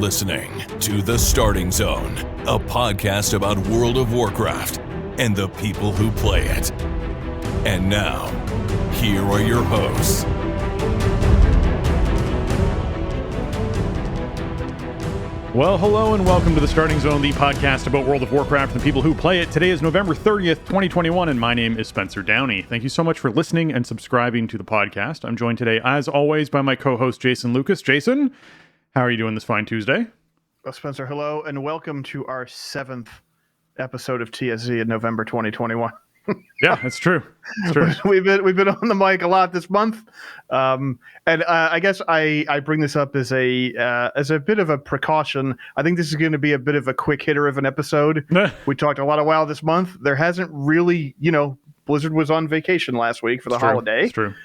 listening to The Starting Zone, a podcast about World of Warcraft and the people who play it. And now, here are your hosts. Well, hello and welcome to The Starting Zone, the podcast about World of Warcraft and the people who play it. Today is November 30th, 2021, and my name is Spencer Downey. Thank you so much for listening and subscribing to the podcast. I'm joined today, as always, by my co-host, Jason Lucas. Jason, how are you doing this fine Tuesday? Well, Spencer, hello, and welcome to our 7th episode of TSZ in November 2021. Yeah, it's true. It's true. We've been on the mic a lot this month, and I guess I bring this up as a bit of a precaution. I think this is going to be a bit of a quick hitter of an episode. We talked a lot of WoW this month. There hasn't really, Blizzard was on vacation last week for the holiday. It's true.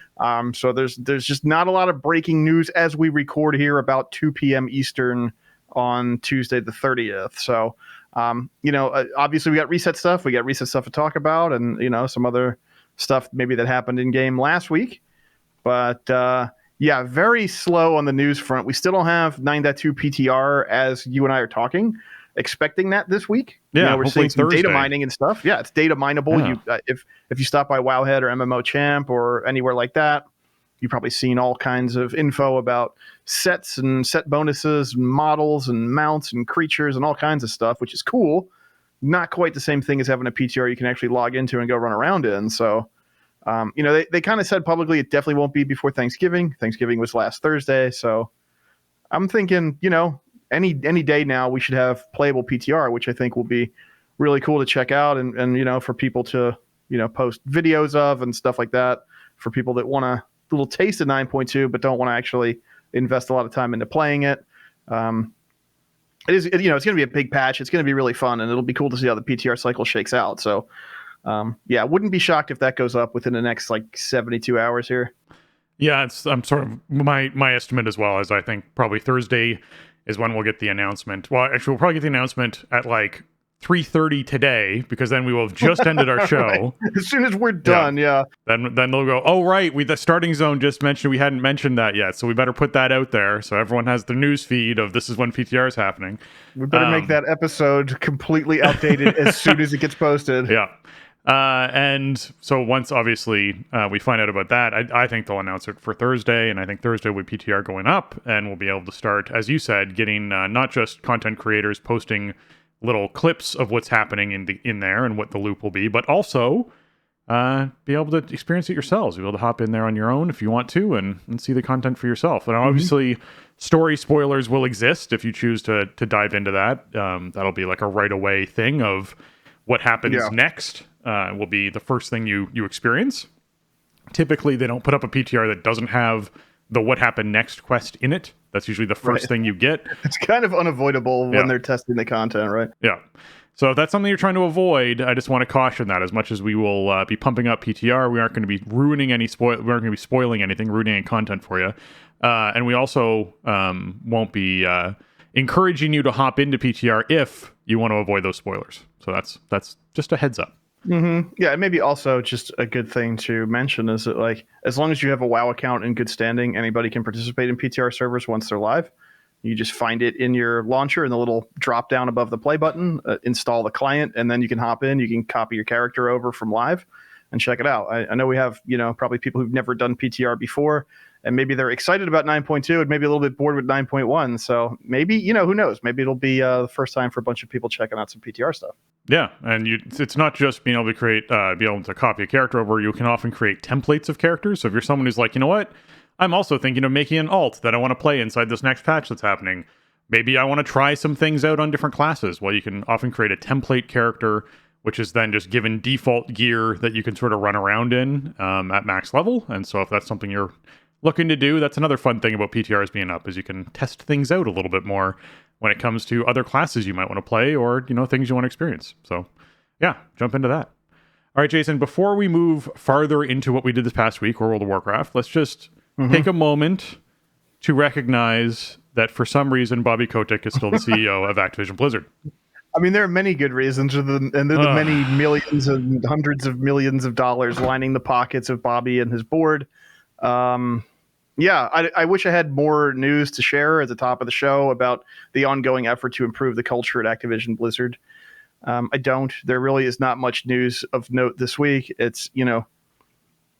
So there's just not a lot of breaking news as we record here about 2 p.m. Eastern on Tuesday the 30th. So. Obviously we got reset stuff. We got reset stuff to talk about, and some other stuff maybe that happened in game last week. But very slow on the news front. We still don't have 9.2 PTR as you and I are talking. Expecting that this week. Yeah, we're seeing some Thursday. data mining and stuff. Yeah, it's data mineable. Yeah. If you stop by Wowhead or MMO Champ or anywhere like that, you've probably seen all kinds of info about sets and set bonuses and models and mounts and creatures and all kinds of stuff, which is cool. Not quite the same thing as having a PTR you can actually log into and go run around in. So, they kind of said publicly it definitely won't be before Thanksgiving. Thanksgiving was last Thursday. So I'm thinking, any day now we should have playable PTR, which I think will be really cool to check out and for people to, post videos of and stuff like that for people that want a little taste of 9.2 but don't want to actually invest a lot of time into playing it. It's going to be a big patch. It's going to be really fun, and it'll be cool to see how the PTR cycle shakes out. So, wouldn't be shocked if that goes up within the next 72 hours here. Yeah, I'm sort of my estimate as well, as I think probably Thursday is when we'll get the announcement. Well, actually, we'll probably get the announcement at 3:30 today, because then we will have just ended our show. Right. As soon as we're done, yeah. Then they'll go, oh, right, the Starting Zone just mentioned we hadn't mentioned that yet, so we better put that out there so everyone has the news feed of this is when PTR is happening. We better make that episode completely outdated as soon as it gets posted. Yeah. And so once, obviously, we find out about that, I think they'll announce it for Thursday, and I think Thursday will be PTR going up, and we'll be able to start, as you said, getting not just content creators posting little clips of what's happening in there and what the loop will be, but also be able to experience it yourselves. You'll be able to hop in there on your own if you want to and see the content for yourself. And obviously, story spoilers will exist if you choose to dive into that. That'll be like a right away thing of what happens next will be the first thing you experience. Typically, they don't put up a PTR that doesn't have the what happened next quest in it. That's usually the first thing you get. It's kind of unavoidable when they're testing the content, right? Yeah. So if that's something you're trying to avoid, I just want to caution that. As much as we will be pumping up PTR, we aren't going to be ruining any we aren't going to be spoiling anything, ruining any content for you. And we also won't be encouraging you to hop into PTR if you want to avoid those spoilers. So that's just a heads up. Mm-hmm. Yeah, and maybe also just a good thing to mention is that as long as you have a WoW account in good standing, anybody can participate in PTR servers once they're live. You just find it in your launcher in the little drop down above the play button, install the client, and then you can hop in. You can copy your character over from live and check it out. I know we have probably people who've never done PTR before, and maybe they're excited about 9.2 and maybe a little bit bored with 9.1. So maybe, who knows? Maybe it'll be the first time for a bunch of people checking out some PTR stuff. Yeah, and it's not just being able to create, be able to copy a character over. You can often create templates of characters. So if you're someone who's like, you know what, I'm also thinking of making an alt that I want to play inside this next patch that's happening. Maybe I want to try some things out on different classes. Well, you can often create a template character, which is then just given default gear that you can sort of run around in at max level. And so if that's something you're looking to do, that's another fun thing about PTRs being up, is you can test things out a little bit more when it comes to other classes you might want to play or, things you want to experience. So yeah, jump into that. All right, Jason, before we move farther into what we did this past week, or World of Warcraft, let's just take a moment to recognize that for some reason, Bobby Kotick is still the CEO of Activision Blizzard. I mean, there are many good reasons, and there are the many millions and hundreds of millions of dollars lining the pockets of Bobby and his board. Yeah, I wish I had more news to share at the top of the show about the ongoing effort to improve the culture at Activision Blizzard. I don't. There really is not much news of note this week. It's,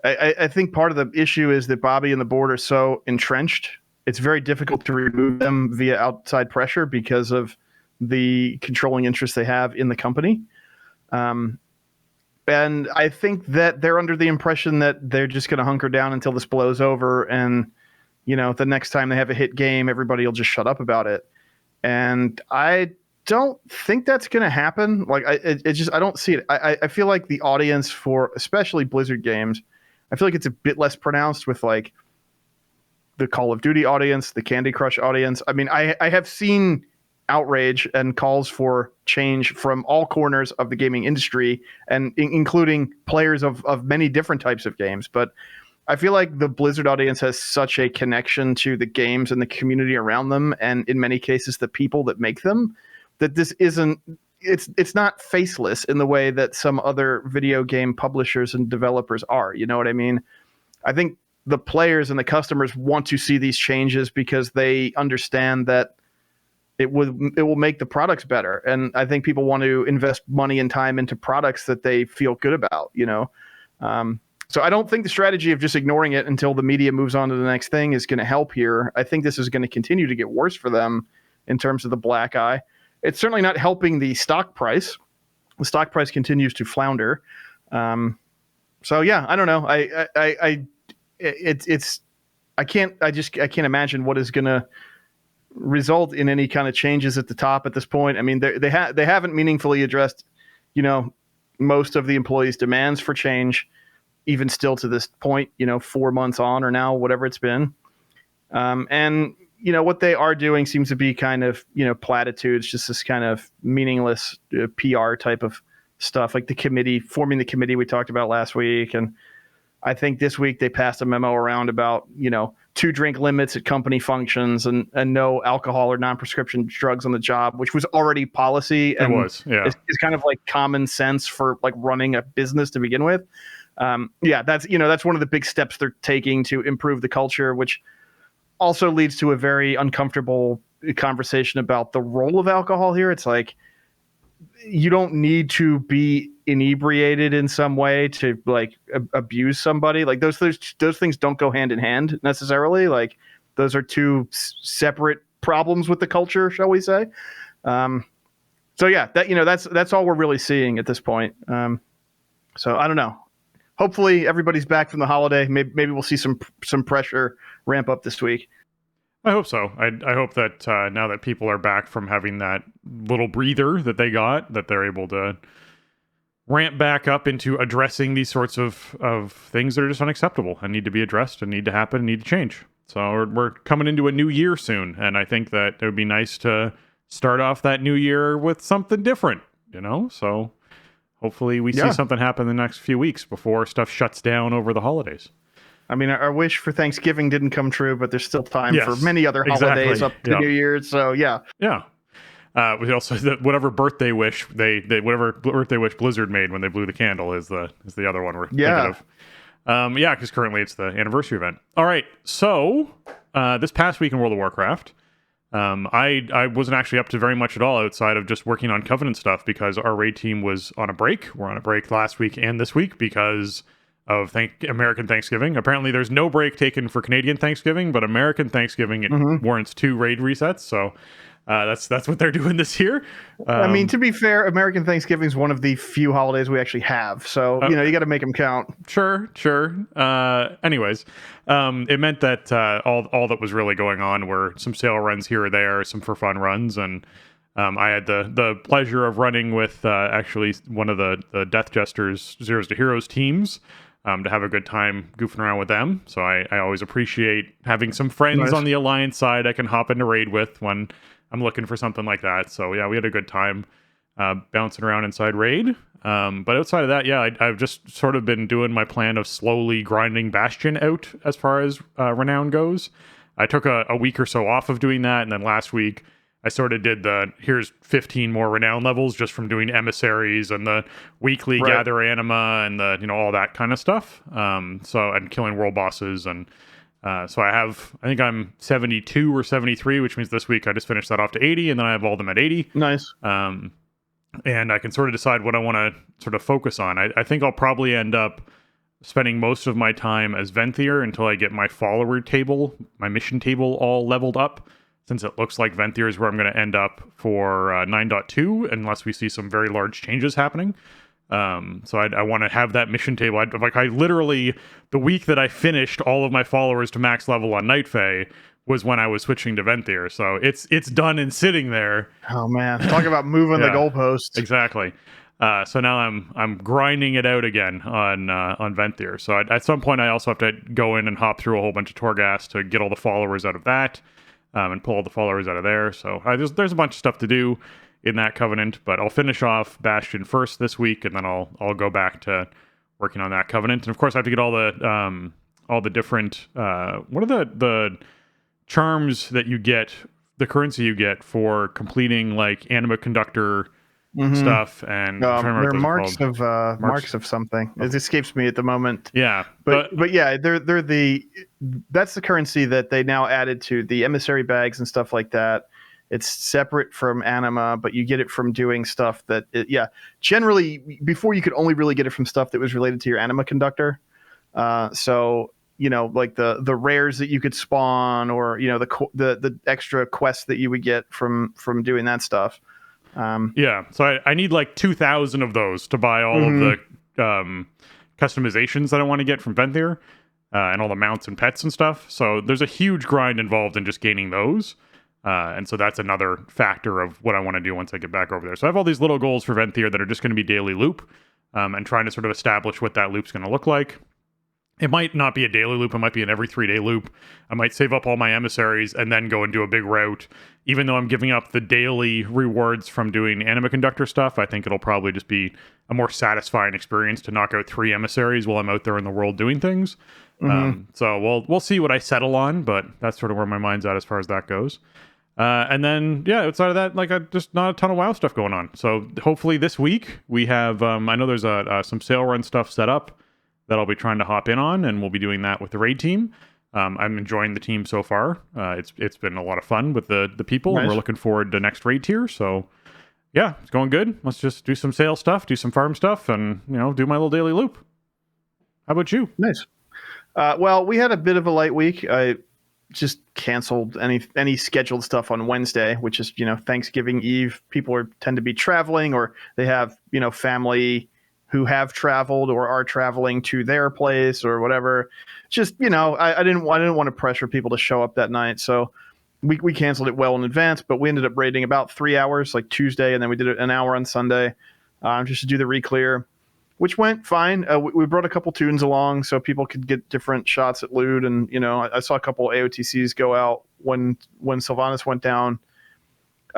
I think part of the issue is that Bobby and the board are so entrenched. It's very difficult to remove them via outside pressure because of the controlling interest they have in the company. And I think that they're under the impression that they're just going to hunker down until this blows over. And, the next time they have a hit game, everybody will just shut up about it. And I don't think that's going to happen. Like, I don't see it. I feel like the audience for especially Blizzard games, I feel like it's a bit less pronounced with like the Call of Duty audience, the Candy Crush audience. I mean, I have seen outrage and calls for change from all corners of the gaming industry, and including players of many different types of games. But I feel like the Blizzard audience has such a connection to the games and the community around them, and in many cases the people that make them, that this isn't it's not faceless in the way that some other video game publishers and developers are. You know what I mean? I think the players and the customers want to see these changes because they understand that it will make the products better. And I think people want to invest money and time into products that they feel good about, So I don't think the strategy of just ignoring it until the media moves on to the next thing is going to help here. I think this is going to continue to get worse for them in terms of the black eye. It's certainly not helping the stock price. The stock price continues to flounder. So yeah, I don't know. I can't imagine what is going to result in any kind of changes at the top at this point. I mean, they haven't meaningfully addressed, most of the employees' demands for change, even still to this point, 4 months on or now, whatever it's been. And what they are doing seems to be kind of, platitudes, just this kind of meaningless PR type of stuff, like forming the committee we talked about last week. And I think this week they passed a memo around about, 2 drink limits at company functions and no alcohol or non-prescription drugs on the job, which was already policy. And it was, yeah. It's kind of like common sense for like running a business to begin with. That's one of the big steps they're taking to improve the culture, which also leads to a very uncomfortable conversation about the role of alcohol here. It's like, you don't need to be inebriated in some way to like abuse somebody. Like those things don't go hand in hand necessarily. Like those are two separate problems with the culture, shall we say? So yeah, that's all we're really seeing at this point. So I don't know. Hopefully everybody's back from the holiday. Maybe we'll see some pressure ramp up this week. I hope so. I hope that now that people are back from having that little breather that they got, that they're able to ramp back up into addressing these sorts of things that are just unacceptable and need to be addressed and need to happen and need to change. So we're coming into a new year soon, and I think that it would be nice to start off that new year with something different, So hopefully we see something happen in the next few weeks before stuff shuts down over the holidays. I mean, our wish for Thanksgiving didn't come true, but there's still time for many other holidays up to New Year's. So yeah. Yeah. We also whatever birthday wish whatever birthday wish Blizzard made when they blew the candle is the other one we're thinking of. Because currently it's the anniversary event. All right. So this past week in World of Warcraft, I wasn't actually up to very much at all outside of just working on Covenant stuff because our raid team was on a break. We're on a break last week and this week because of American Thanksgiving. Apparently there's no break taken for Canadian Thanksgiving, but American Thanksgiving warrants 2 raid resets. So that's what they're doing this year. I mean, to be fair, American Thanksgiving is one of the few holidays we actually have. So, you got to make them count. Sure. Anyways, it meant that all that was really going on were some sale runs here or there, some for fun runs. And I had the pleasure of running with actually one of the Death Jesters Zeros to Heroes teams. To have a good time goofing around with them. So I always appreciate having some friends on the Alliance side I can hop into raid with when I'm looking for something like that. So yeah, we had a good time bouncing around inside raid. But outside of that, I've just sort of been doing my plan of slowly grinding Bastion out as far as Renown goes. I took a week or so off of doing that, and then last week I sort of did here's 15 more Renown levels just from doing emissaries and the weekly gather anima and all that kind of stuff. And killing world bosses and So I think I'm 72 or 73, which means this week I just finished that off to 80, and then I have all of them at 80. Nice. And I can sort of decide what I want to sort of focus on. I think I'll probably end up spending most of my time as Venthyr until I get my follower table, my mission table all leveled up, since it looks like Venthyr is where I'm going to end up for 9.2, unless we see some very large changes happening. So I want to have that mission table. I literally, the week that I finished all of my followers to max level on Night Fae was when I was switching to Venthyr. So it's done and sitting there. Oh man, talk about moving the goalposts. Exactly. So now I'm grinding it out again on Venthyr. So at some point I also have to go in and hop through a whole bunch of Torghast to get all the followers out of that, and pull all the followers out of there. So there's a bunch of stuff to do in that Covenant, but I'll finish off Bastion first this week, and then I'll go back to working on that Covenant. And of course I have to get all the different what are the charms that you get, the currency you get for completing like Anima Conductor stuff, and they're marks of something. It escapes me at the moment. Yeah, but yeah, they're that's the currency that they now added to the emissary bags and stuff like that. It's separate from Anima, but you get it from doing stuff that generally before you could only really get it from stuff that was related to your Anima Conductor. So like the rares that you could spawn, or the extra quests that you would get from doing that stuff. So I need like 2,000 of those to buy all of the customizations that I want to get from Venthyr, and all the mounts and pets and stuff. So there's a huge grind involved in just gaining those. And so that's another factor of what I want to do once I get back over there. So I have all these little goals for Venthyr that are just going to be daily loop, and trying to sort of establish what that loop's going to look like. It might not be a daily loop. It might be an every 3-day loop. I might save up all my emissaries and then go and do a big route. Even though I'm giving up the daily rewards from doing Anima Conductor stuff, I think it'll probably just be a more satisfying experience to knock out 3 emissaries while I'm out there in the world doing things. So we'll see what I settle on, but that's sort of where my mind's at as far as that goes. And then, outside of that, just not a ton of WoW stuff going on. So hopefully this week we have, I know there's some sale run stuff set up that I'll be trying to hop in on, and we'll be doing that with the raid team. I'm enjoying the team so far. It's been a lot of fun with the people, nice. And we're looking forward to next raid tier. So yeah, it's going good. Let's just do some sales stuff, do some farm stuff, and do my little daily loop. How about you? Nice. Well, we had a bit of a light week. I just canceled any scheduled stuff on Wednesday, which is Thanksgiving Eve. People tend to be traveling, or they have family who have traveled or are traveling to their place or whatever. Just I didn't want to pressure people to show up that night, so we canceled it well in advance. But we ended up raiding about 3 hours, like Tuesday, and then we did it an hour on Sunday, just to do the reclear, which went fine. We brought a couple tunes along so people could get different shots at loot, and I saw a couple AOTCs go out when Sylvanas went down.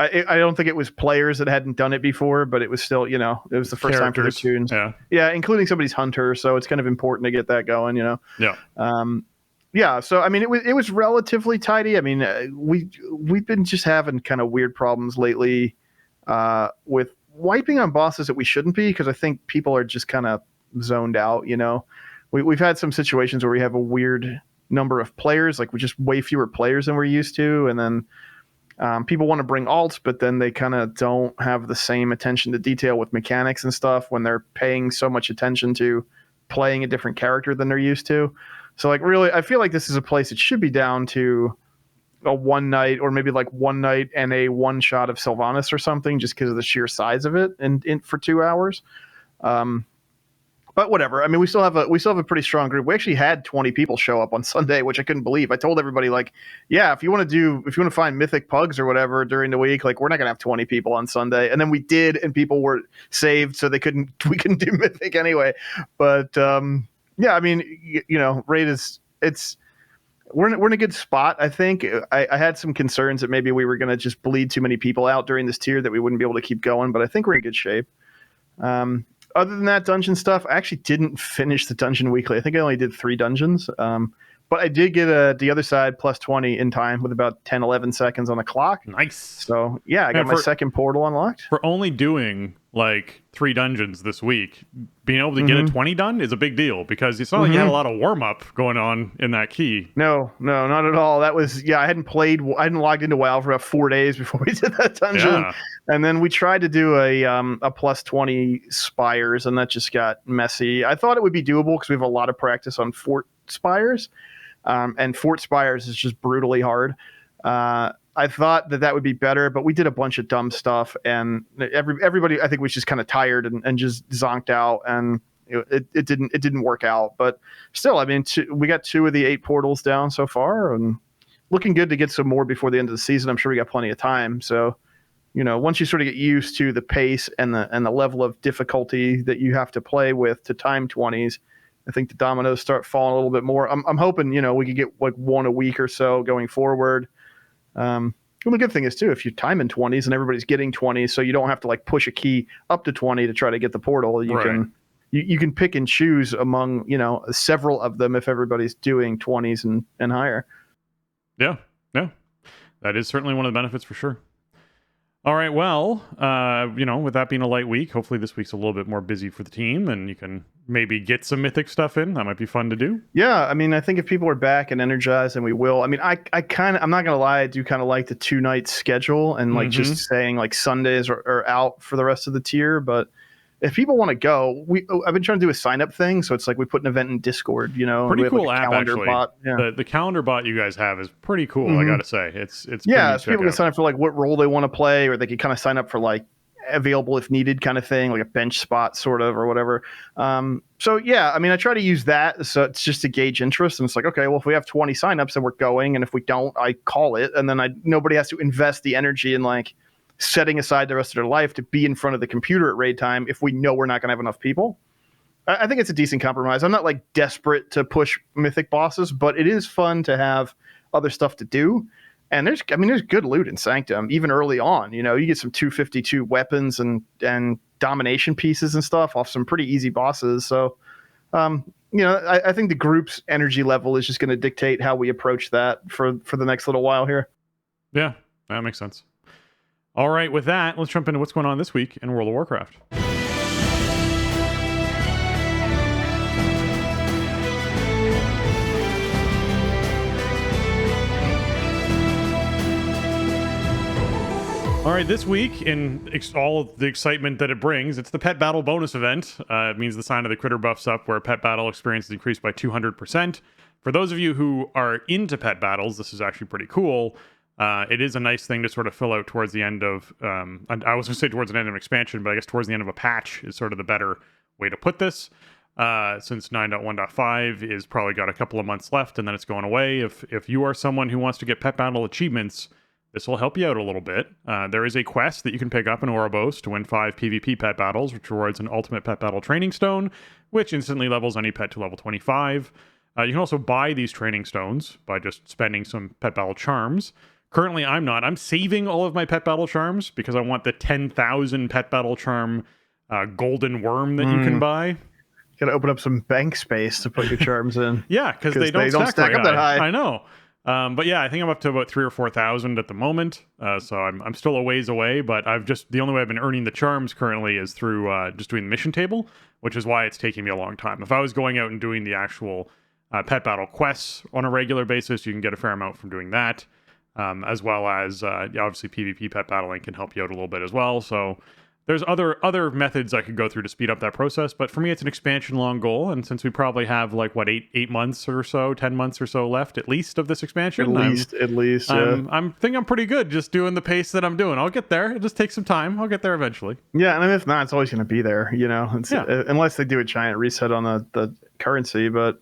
I don't think it was players that hadn't done it before, but it was still, it was the first time for the tunes. Yeah, including somebody's hunter, so it's kind of important to get that going, Yeah. So I mean, it was relatively tidy. I mean, we've been just having kind of weird problems lately with wiping on bosses that we shouldn't be, because I think people are just kind of zoned out. We've had some situations where we have a weird number of players, like we just way fewer players than we're used to, and then people want to bring alts, but then they kind of don't have the same attention to detail with mechanics and stuff when they're paying so much attention to playing a different character than they're used to. So really, I feel like this is a place that should be down to a one night, or maybe like one night and a one shot of Sylvanas or something, just because of the sheer size of it, and for 2 hours. But whatever. I mean, we still have a pretty strong group. We actually had 20 people show up on Sunday, which I couldn't believe. I told everybody, if you want to find mythic pugs or whatever during the week, we're not gonna have 20 people on Sunday. And then we did, and people were saved, so we couldn't do mythic anyway. But yeah, I mean, raid we're in a good spot. I think I had some concerns that maybe we were gonna just bleed too many people out during this tier, that we wouldn't be able to keep going. But I think we're in good shape. Other than that dungeon stuff, I actually didn't finish the dungeon weekly. I think I only did 3 dungeons. But I did get the other side plus 20 in time with about 10-11 seconds on the clock. Nice. So yeah, I got my second portal unlocked. For only doing like 3 dungeons this week, being able to get a 20 done is a big deal, because it's not like you had a lot of warm up going on in that key. No, not at all. That was, I hadn't logged into WoW for about 4 days before we did that dungeon. Yeah. And then we tried to do a plus 20 spires, and that just got messy. I thought it would be doable because we have a lot of practice on fort spires. And fort spires is just brutally hard. I thought that would be better, but we did a bunch of dumb stuff, and everybody, I think, was just kind of tired and just zonked out, and it didn't work out. But still, I mean, we got 2 of the 8 portals down so far, and looking good to get some more before the end of the season. I'm sure we got plenty of time. So, once you sort of get used to the pace and the level of difficulty that you have to play with to time 20s, I think the dominoes start falling a little bit more. I'm hoping, we could get like 1 a week or so going forward. Well, the good thing is too, if you time in 20s and everybody's getting 20s, so you don't have to like push a key up to 20 to try to get the portal. You can pick and choose among, several of them if everybody's doing 20s and higher. Yeah. That is certainly one of the benefits for sure. All right, well, with that being a light week, hopefully this week's a little bit more busy for the team, and you can maybe get some Mythic stuff in. That might be fun to do. Yeah, I mean, I think if people are back and energized, and we will. I mean, I'm not gonna lie, I do kind of like the 2-night schedule, and like just saying like Sundays are out for the rest of the tier. But if people want to go, I've been trying to do a sign up thing, so it's like we put an event in Discord. Pretty cool like app actually. Bot. Yeah. The calendar bot you guys have is pretty cool. I gotta say, it's so people can sign up for like what role they want to play, or they can kind of sign up for like available if needed kind of thing, like a bench spot sort of, or whatever. So yeah, I mean, I try to use that, so it's just to gauge interest, and it's like, okay, well, if we have 20 signups, then we're going, and if we don't, I call it, and then nobody has to invest the energy in like setting aside the rest of their life to be in front of the computer at raid time if we know we're not going to have enough people. I think it's a decent compromise. I'm not like desperate to push mythic bosses, but it is fun to have other stuff to do. And there's good loot in Sanctum, even early on. You get some 252 weapons and domination pieces and stuff off some pretty easy bosses. So, I think the group's energy level is just going to dictate how we approach that for the next little while here. Yeah, that makes sense. All right, with that, let's jump into what's going on this week in World of Warcraft. All right, this week, in all of the excitement that it brings, it's the Pet Battle bonus event. It means the sign of the critter buffs up, where Pet Battle experience is increased by 200%. For those of you who are into Pet Battles, this is actually pretty cool. It is a nice thing to sort of fill out towards the end of, I was going to say towards the end of an expansion, but I guess towards the end of a patch is sort of the better way to put this. Since 9.1.5 is probably got a couple of months left, and then it's going away. If you are someone who wants to get Pet Battle achievements, this will help you out a little bit. There is a quest that you can pick up in Ouroboros to win 5 PvP Pet Battles, which rewards an Ultimate Pet Battle Training Stone, which instantly levels any pet to level 25. You can also buy these training stones by just spending some Pet Battle Charms. Currently, I'm saving all of my Pet Battle Charms because I want the 10,000 Pet Battle Charm golden worm that you can buy. You gotta open up some bank space to put your charms in. Yeah, because they don't stack up that high. I know. But yeah, I think I'm up to about 3,000 or 4,000 at the moment. So I'm still a ways away, but the only way I've been earning the charms currently is through just doing the mission table, which is why it's taking me a long time. If I was going out and doing the actual Pet Battle quests on a regular basis, you can get a fair amount from doing that. As well as obviously PvP Pet Battling can help you out a little bit as well. So there's other methods I could go through to speed up that process. But for me, it's an expansion long goal. And since we probably have like, 8 months or so, 10 months or so left at least of this expansion. At least. Yeah. I'm pretty good just doing the pace that I'm doing. I'll get there. It just takes some time. I'll get there eventually. Yeah, and if not, it's always going to be there, unless they do a giant reset on the currency. But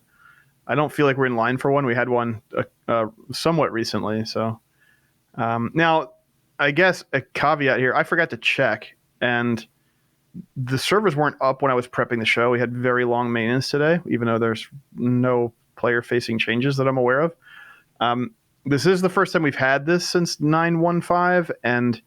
I don't feel like we're in line for one. We had one somewhat recently, so... now, I guess a caveat here, I forgot to check, and the servers weren't up when I was prepping the show. We had very long maintenance today, even though there's no player-facing changes that I'm aware of. This is the first time we've had this since 9.1.5, and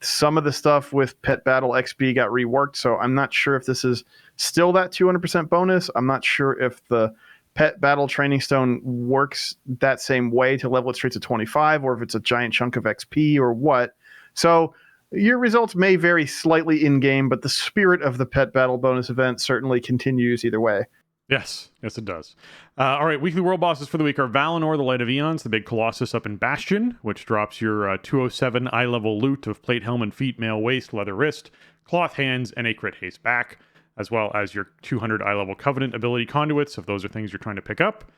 some of the stuff with Pet Battle XP got reworked, so I'm not sure if this is still that 200% bonus. I'm not sure if the Pet Battle Training Stone works that same way to level it straight to 25, or if it's a giant chunk of XP or what. So, Your results may vary slightly in-game, but the spirit of the pet battle bonus event certainly continues either way. Yes, it does. All right, weekly world bosses for the week are Valinor, the Light of Eons, the big Colossus up in Bastion, which drops your 207 eye-level loot of plate, helm, and feet, mail, waist, leather wrist, cloth hands, and a crit haste back, as well as your 200 eye-level Covenant ability conduits, if those are things you're trying to pick up.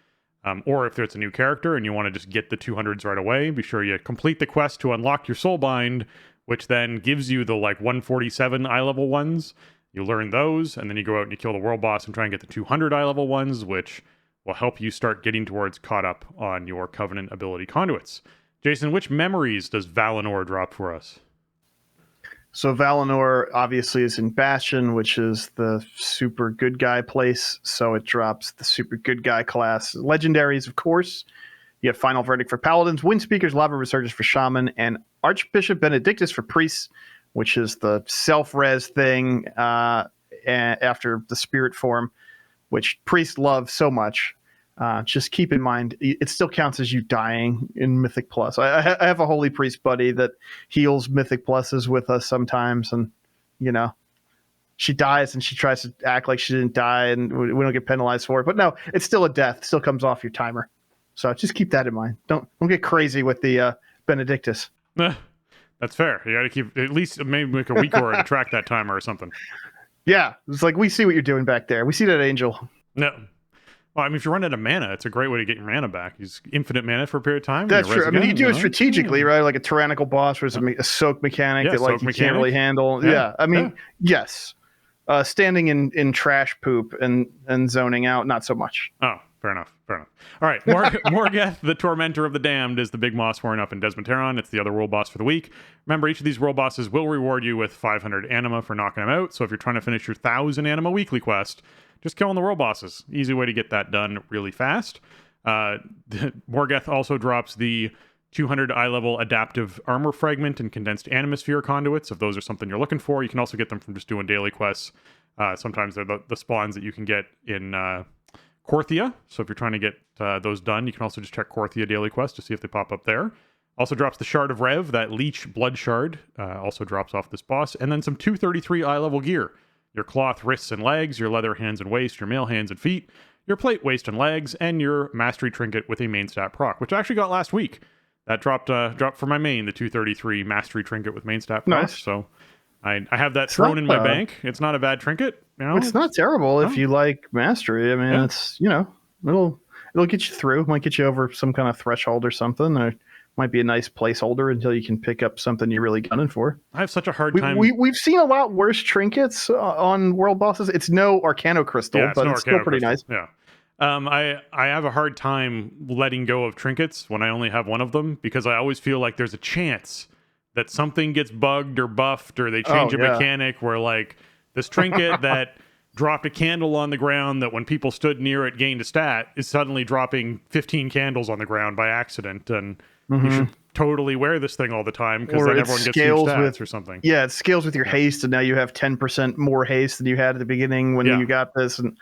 Or if it's a new character and you want to just get the 200s right away, be sure you complete the quest to unlock your Soulbind, which then gives you the 147 eye-level ones. You learn those, and then you go out and you kill the world boss and try and get the 200 eye-level ones, which will help you start getting towards caught up on your Covenant ability conduits. Jason, which memories does Valinor drop for us? So Valinor obviously is in Bastion, which is the super good guy place. So it drops the super good guy class. Legendaries, of course. You have Final Verdict for Paladins, Wind Speakers, Lava Resurgence for Shaman, and Archbishop Benedictus for Priests, which is the self-res thing after the spirit form, which priests love so much. Just keep in mind, it still counts as you dying in Mythic Plus. I have a Holy Priest buddy that heals Mythic Pluses with us sometimes, and, she dies and she tries to act like she didn't die, and we don't get penalized for it. But no, it's still a death. It still comes off your timer. So just keep that in mind. Don't get crazy with the Benedictus. That's fair. You got to keep at least maybe make a week or to track that timer or something. Yeah, it's like we see what you're doing back there. We see that angel. No. Well, I mean, if you run out of mana, it's a great way to get your mana back. Use infinite mana for a period of time. That's true. I mean, you do it strategically, right? Like a tyrannical boss where there's a soak mechanic that you can't really handle. Yeah. I mean, yes. Standing in trash poop and zoning out, not so much. Oh, fair enough. All right, Morgeth, the Tormentor of the Damned, is the big moss warring up in Desmond. It's the other world boss for the week. Remember, each of these world bosses will reward you with 500 anima for knocking them out. So if you're trying to finish your 1,000 anima weekly quest, just killing the world bosses. Easy way to get that done really fast. Morgeth also drops the 200 eye-level adaptive armor fragment and condensed animosphere conduits. If those are something you're looking for, you can also get them from just doing daily quests. Sometimes they're the spawns that you can get in Korthia. So if you're trying to get those done, you can also just check Korthia daily quest to see if they pop up there. Also drops the Shard of Rev, that Leech Blood Shard, also drops off this boss. And then some 233 eye-level gear. Your cloth wrists and legs, your leather hands and waist, your mail hands and feet, your plate, waist, and legs, and your mastery trinket with a main stat proc, which I actually got last week. That dropped for my main, the 233 mastery trinket with main stat proc. Nice. So I have that thrown in my bank. It's not a bad trinket. It's not terrible if you like mastery. I mean, it's it'll get you through. Might get you over some kind of threshold or something. Or might be a nice placeholder until you can pick up something you're really gunning for. I have such a hard time. We've seen a lot worse trinkets on world bosses. It's no Arcano Crystal, but it's still pretty nice. Yeah. I have a hard time letting go of trinkets when I only have one of them, because I always feel like there's a chance that something gets bugged or buffed, or they change a mechanic where this trinket that dropped a candle on the ground that when people stood near it gained a stat is suddenly dropping 15 candles on the ground by accident, and you should totally wear this thing all the time because then everyone gets huge stats or something. Yeah, it scales with your haste, and now you have 10% more haste than you had at the beginning when you got this. And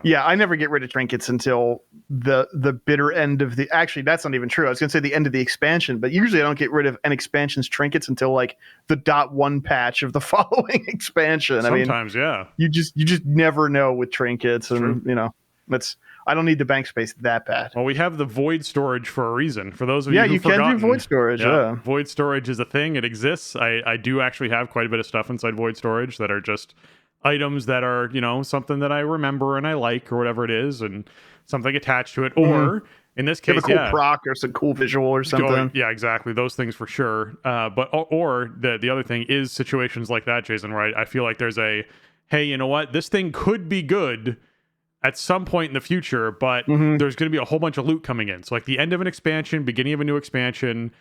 yeah, I never get rid of trinkets until the bitter end of the... Actually, that's not even true. I was going to say the end of the expansion, but usually I don't get rid of an expansion's trinkets until the .1 patch of the following expansion. Sometimes, you just never know with trinkets, and that's... I don't need the bank space that bad. Well, we have the void storage for a reason. For those of you who've can do void storage. Yeah, void storage is a thing. It exists. I do actually have quite a bit of stuff inside void storage that are just items that are, something that I remember and I like or whatever it is, and something attached to it. Or in this case, a cool proc or some cool visual or something. Yeah, exactly. Those things for sure. Or the other thing is situations like that, Jason, where I feel like there's hey, you know what? This thing could be good at some point in the future, but there's going to be a whole bunch of loot coming in. So the end of an expansion, beginning of a new expansion,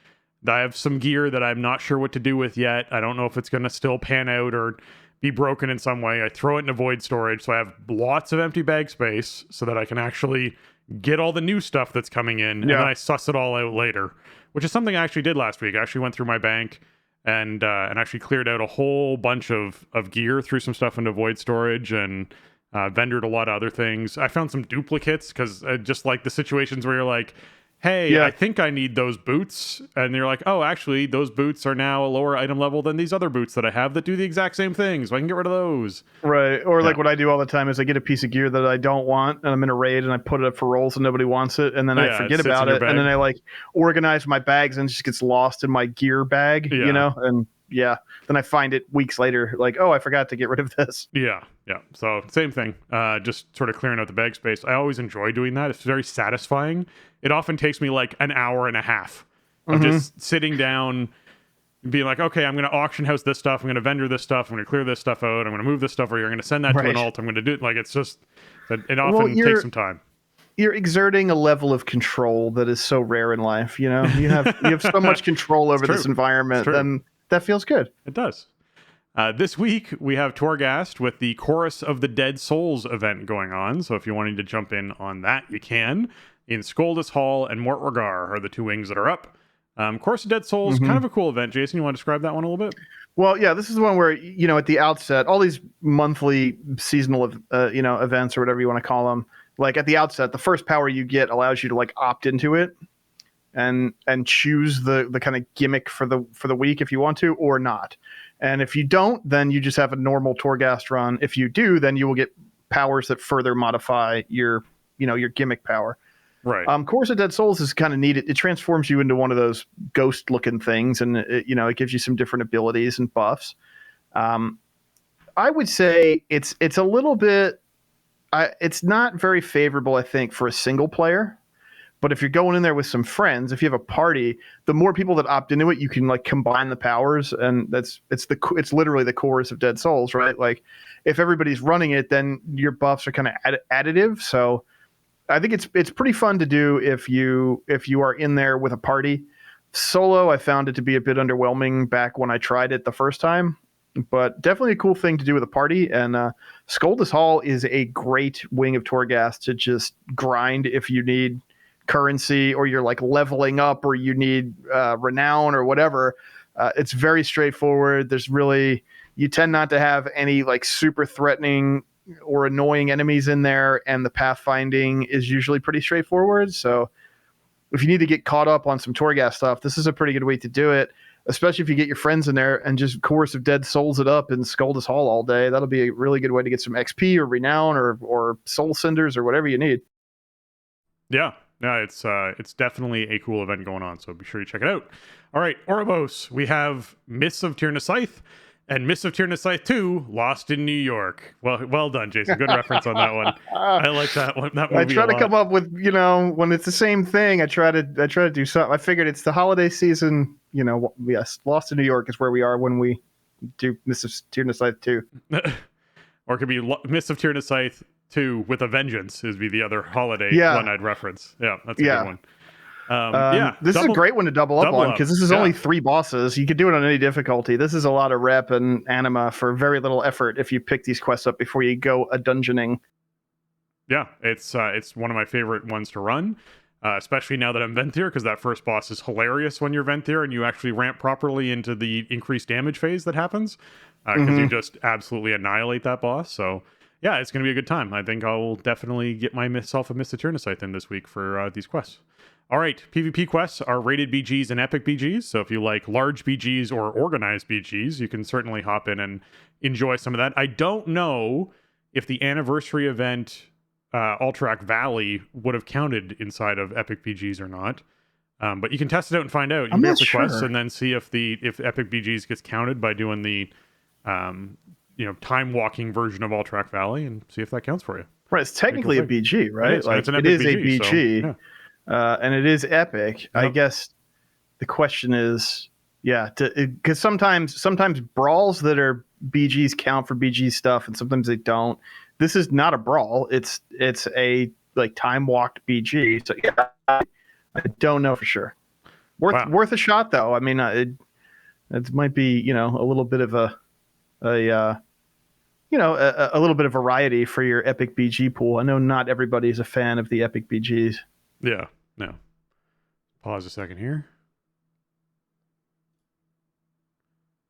I have some gear that I'm not sure what to do with yet. I don't know if it's going to still pan out or be broken in some way. I throw it into void storage, so I have lots of empty bag space so that I can actually get all the new stuff that's coming in, and then I suss it all out later, which is something I actually did last week. I actually went through my bank and actually cleared out a whole bunch of gear, threw some stuff into void storage, and vendored a lot of other things. I found some duplicates because just like the situations where you're like, hey, Yeah. I think I need those boots. And you're like, oh, actually, those boots are now a lower item level than these other boots that I have that do the exact same thing. So I can get rid of those. Right. Or like Yeah. what I do all the time is I get a piece of gear that I don't want and I'm in a raid and I put it up for rolls and nobody wants it. And then I Yeah, it forget sits about in your it. And then bag. I like organize my bags and it just gets lost in my gear bag, Yeah. you know? And yeah, then I find it weeks later, like, oh, I forgot to get rid of this. Yeah. So same thing. Just sort of clearing out the bag space. I always enjoy doing that. It's very satisfying. It often takes me like an hour and a half of just sitting down and being like, okay, I'm going to auction house this stuff. I'm going to vendor this stuff. I'm going to clear this stuff out. I'm going to move this stuff over here. I'm going to send that to Right. an alt. I'm going to do it. Like, it's just, it Well, often takes some time. You're exerting a level of control that is so rare in life. You know, you have so much control over this environment, and that feels good. It does. This week, we have Torghast with the Chorus of the Dead Souls event going on. So if you're wanting to jump in on that, you can. In Skoldus Hall and Mort Rogar are the two wings that are up. Chorus of Dead Souls, kind of a cool event. Jason, you want to describe that one a little bit? Well, yeah, this is the one where, you know, at the outset, all these monthly seasonal, events or whatever you want to call them, like at the outset, the first power you get allows you to like opt into it and choose the kind of gimmick for the week if you want to or not. And if you don't, then you just have a normal Torghast run. If you do, then you will get powers that further modify your gimmick power. Right. Chorus of Dead Souls is kind of neat. It transforms you into one of those ghost-looking things, and it gives you some different abilities and buffs. I would say it's a little bit. It's not very favorable, I think, for a single player. But if you're going in there with some friends, if you have a party, the more people that opt into it, you can like combine the powers, and it's literally the Chorus of Dead Souls, right? Like, if everybody's running it, then your buffs are kind of additive. So I think it's pretty fun to do if you are in there with a party. Solo, I found it to be a bit underwhelming back when I tried it the first time, but definitely a cool thing to do with a party. And Skoldus Hall is a great wing of Torghast to just grind if you need currency or you're like leveling up or you need renown or whatever. It's very straightforward. You tend not to have any like super threatening or annoying enemies in there, and the pathfinding is usually pretty straightforward. So if you need to get caught up on some Torghast stuff, this is a pretty good way to do it, especially if you get your friends in there and just Chorus of Dead Souls it up in Skoldus Hall all day. That'll be a really good way to get some XP or renown or soul cinders or whatever you need. Yeah. It's definitely a cool event going on, so be sure you check it out. All right, Oribos, we have Mists of Tir Nasyth and Mists of Tir Nasyth 2, Lost in New York. Well done, Jason. Good reference on that one. I like that one. That movie I try to come up with, when it's the same thing, I try to do something. I figured it's the holiday season. Yes, Lost in New York is where we are when we do Mists of Tir Nasyth 2. Or it could be Mists of Tir Nasyth 2 with a Vengeance is be the other holiday one I'd reference. Yeah, that's a good one. This is a great one to double up on because this is only 3 bosses. You could do it on any difficulty. This is a lot of rep and anima for very little effort if you pick these quests up before you go a dungeoning. Yeah, it's one of my favorite ones to run, especially now that I'm Venthyr, because that first boss is hilarious when you're Venthyr and you actually ramp properly into the increased damage phase that happens, because you just absolutely annihilate that boss. So yeah, it's going to be a good time. I think I'll definitely get myself a Mists of Tir Nasyth in this week for these quests. All right, PvP quests are rated BGs and epic BGs. So if you like large BGs or organized BGs, you can certainly hop in and enjoy some of that. I don't know if the anniversary event, Alterac Valley, would have counted inside of epic BGs or not. But you can test it out and find out. You can do the quests and then see if epic BGs gets counted by doing the time walking version of Alterac Valley and see if that counts for you. Right, it's technically a BG, right? It is a BG. So, and it is epic. Yep. I guess the question is, because sometimes brawls that are BGs count for BG stuff, and sometimes they don't. This is not a brawl. It's a like time walked BG. So yeah, I don't know for sure. Worth a shot though. I mean, it might be a little bit of a little bit of variety for your epic BG pool. I know not everybody is a fan of the epic BGs. Yeah, no. Pause a second here.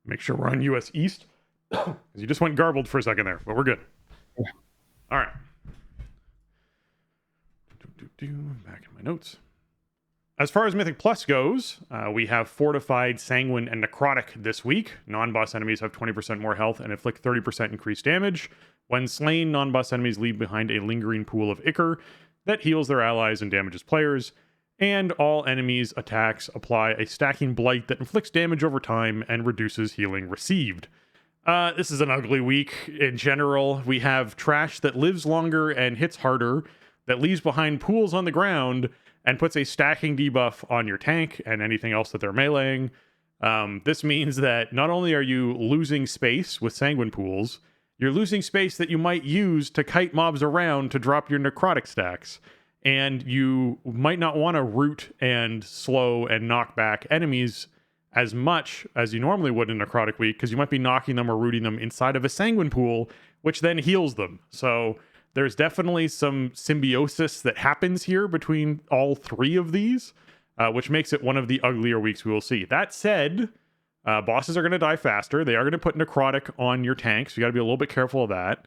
Make sure we're on US East. You just went garbled for a second there, but we're good. Yeah. All right. Back in my notes. As far as Mythic Plus goes, we have Fortified, Sanguine, and Necrotic this week. Non-boss enemies have 20% more health and inflict 30% increased damage. When slain, non-boss enemies leave behind a lingering pool of Ichor that heals their allies and damages players. And all enemies' attacks apply a stacking blight that inflicts damage over time and reduces healing received. This is an ugly week in general. We have trash that lives longer and hits harder, that leaves behind pools on the ground, and puts a stacking debuff on your tank and anything else that they're meleeing. This means that not only are you losing space with Sanguine pools, you're losing space that you might use to kite mobs around to drop your necrotic stacks. And you might not want to root and slow and knock back enemies as much as you normally would in Necrotic Week, because you might be knocking them or rooting them inside of a Sanguine pool, which then heals them. So there's definitely some symbiosis that happens here between all three of these, which makes it one of the uglier weeks we will see. That said, bosses are going to die faster. They are going to put Necrotic on your tank, so you got to be a little bit careful of that.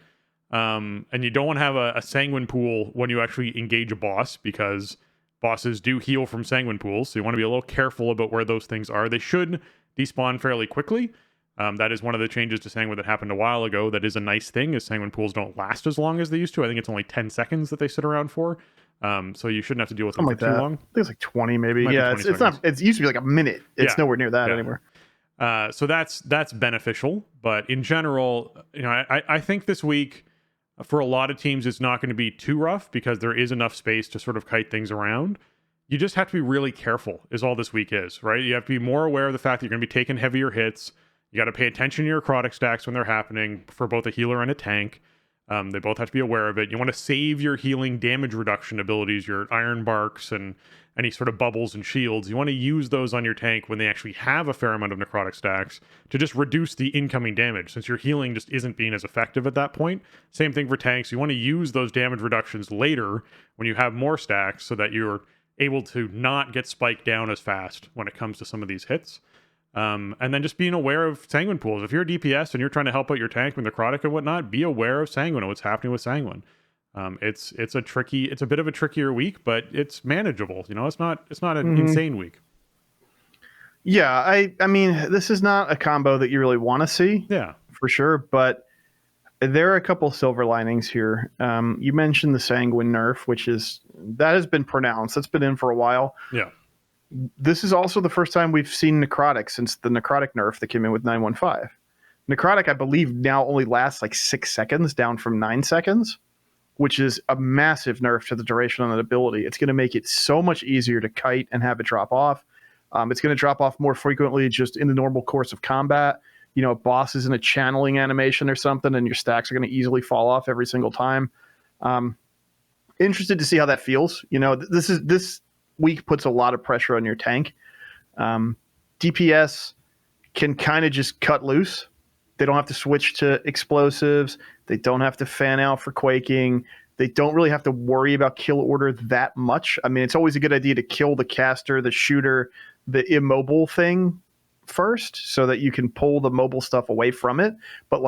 And you don't want to have a Sanguine pool when you actually engage a boss, because bosses do heal from Sanguine pools, so you want to be a little careful about where those things are. They should despawn fairly quickly. That is one of the changes to Sanguine that happened a while ago. That is a nice thing, is Sanguine pools don't last as long as they used to. I think it's only 10 seconds that they sit around for. So you shouldn't have to deal with them for too long. I think it's like 20 maybe. Yeah, it's not. It used to be like a minute. It's nowhere near that anymore. So that's beneficial. But in general, I think this week, for a lot of teams, it's not going to be too rough because there is enough space to sort of kite things around. You just have to be really careful, is all this week is, right? You have to be more aware of the fact that you're going to be taking heavier hits. You got to pay attention to your necrotic stacks when they're happening for both a healer and a tank. They both have to be aware of it. You want to save your healing damage reduction abilities, your iron barks and any sort of bubbles and shields. You want to use those on your tank when they actually have a fair amount of necrotic stacks to just reduce the incoming damage, since your healing just isn't being as effective at that point. Same thing for tanks. You want to use those damage reductions later when you have more stacks so that you're able to not get spiked down as fast when it comes to some of these hits. And then just being aware of Sanguine pools. If you're a DPS and you're trying to help out your tank with necrotic and whatnot, be aware of Sanguine and what's happening with Sanguine. It's a bit of a trickier week, but it's manageable. It's not an insane week. Yeah, I mean, this is not a combo that you really want to see. Yeah, for sure. But there are a couple silver linings here. You mentioned the Sanguine Nerf, that has been pronounced. That's been in for a while. Yeah. This is also the first time we've seen Necrotic since the Necrotic Nerf that came in with 915. Necrotic, I believe, now only lasts like 6 seconds, down from 9 seconds, which is a massive nerf to the duration on that ability. It's going to make it so much easier to kite and have it drop off. It's going to drop off more frequently just in the normal course of combat. A boss is in a channeling animation or something, and your stacks are going to easily fall off every single time. Interested to see how that feels. This week puts a lot of pressure on your tank. DPS can kind of just cut loose. They don't have to switch to explosives. They don't have to fan out for quaking. They don't really have to worry about kill order that much. I mean, it's always a good idea to kill the caster, the shooter, the immobile thing first so that you can pull the mobile stuff away from it. But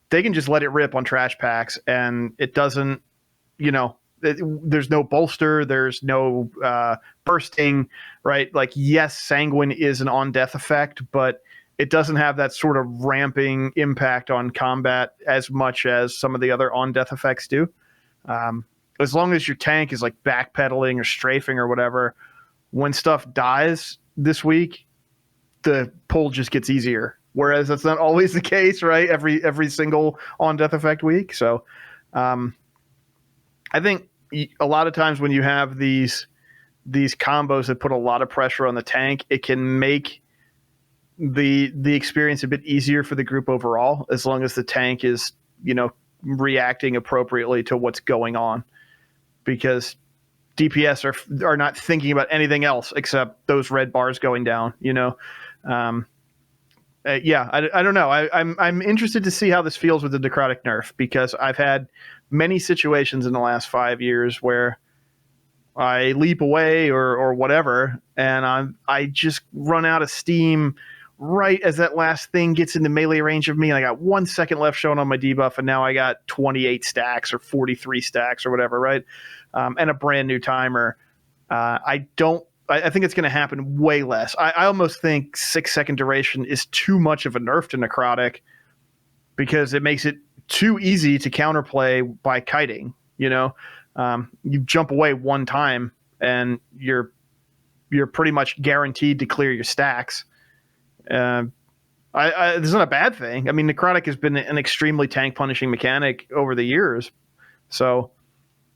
they can just let it rip on trash packs, and it doesn't, there's no bolster, there's no bursting, right? Yes, Sanguine is an on-death effect, but it doesn't have that sort of ramping impact on combat as much as some of the other on-death effects do. As long as your tank is backpedaling or strafing or whatever, when stuff dies this week, the pull just gets easier. Whereas that's not always the case, right? Every single on-death effect week. So I think a lot of times when you have these combos that put a lot of pressure on the tank, it can make the experience a bit easier for the group overall, as long as the tank is, reacting appropriately to what's going on, because DPS are not thinking about anything else except those red bars going down, I don't know. I'm interested to see how this feels with the Necrotic Nerf, because I've had many situations in the last 5 years where I leap away or whatever, and I just run out of steam right as that last thing gets into melee range of me. And I got 1 second left showing on my debuff, and now I got 28 stacks or 43 stacks or whatever, right? And a brand new timer. I don't I think it's going to happen way less. I almost think 6-second duration is too much of a nerf to necrotic because it makes it too easy to counterplay by kiting. You jump away one time and you're pretty much guaranteed to clear your stacks. This isn't a bad thing. I mean, necrotic has been an extremely tank punishing mechanic over the years, so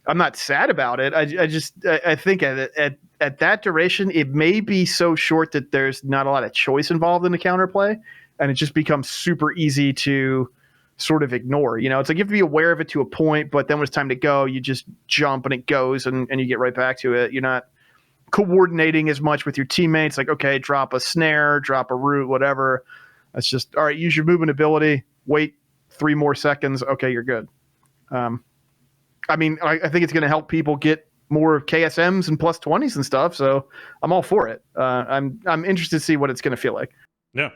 I'm not sad about it. I think at that duration, it may be so short that there's not a lot of choice involved in the counterplay, and it just becomes super easy to sort of ignore. It's like you have to be aware of it to a point, but then when it's time to go, you just jump and it goes, and you get right back to it. You're not coordinating as much with your teammates. Like, okay, drop a snare, drop a root, whatever. It's just, all right, use your movement ability, wait 3 more seconds. Okay, you're good. I think it's going to help people get more KSMs and plus 20s and stuff. So I'm all for it. I'm interested to see what it's going to feel like. Yeah.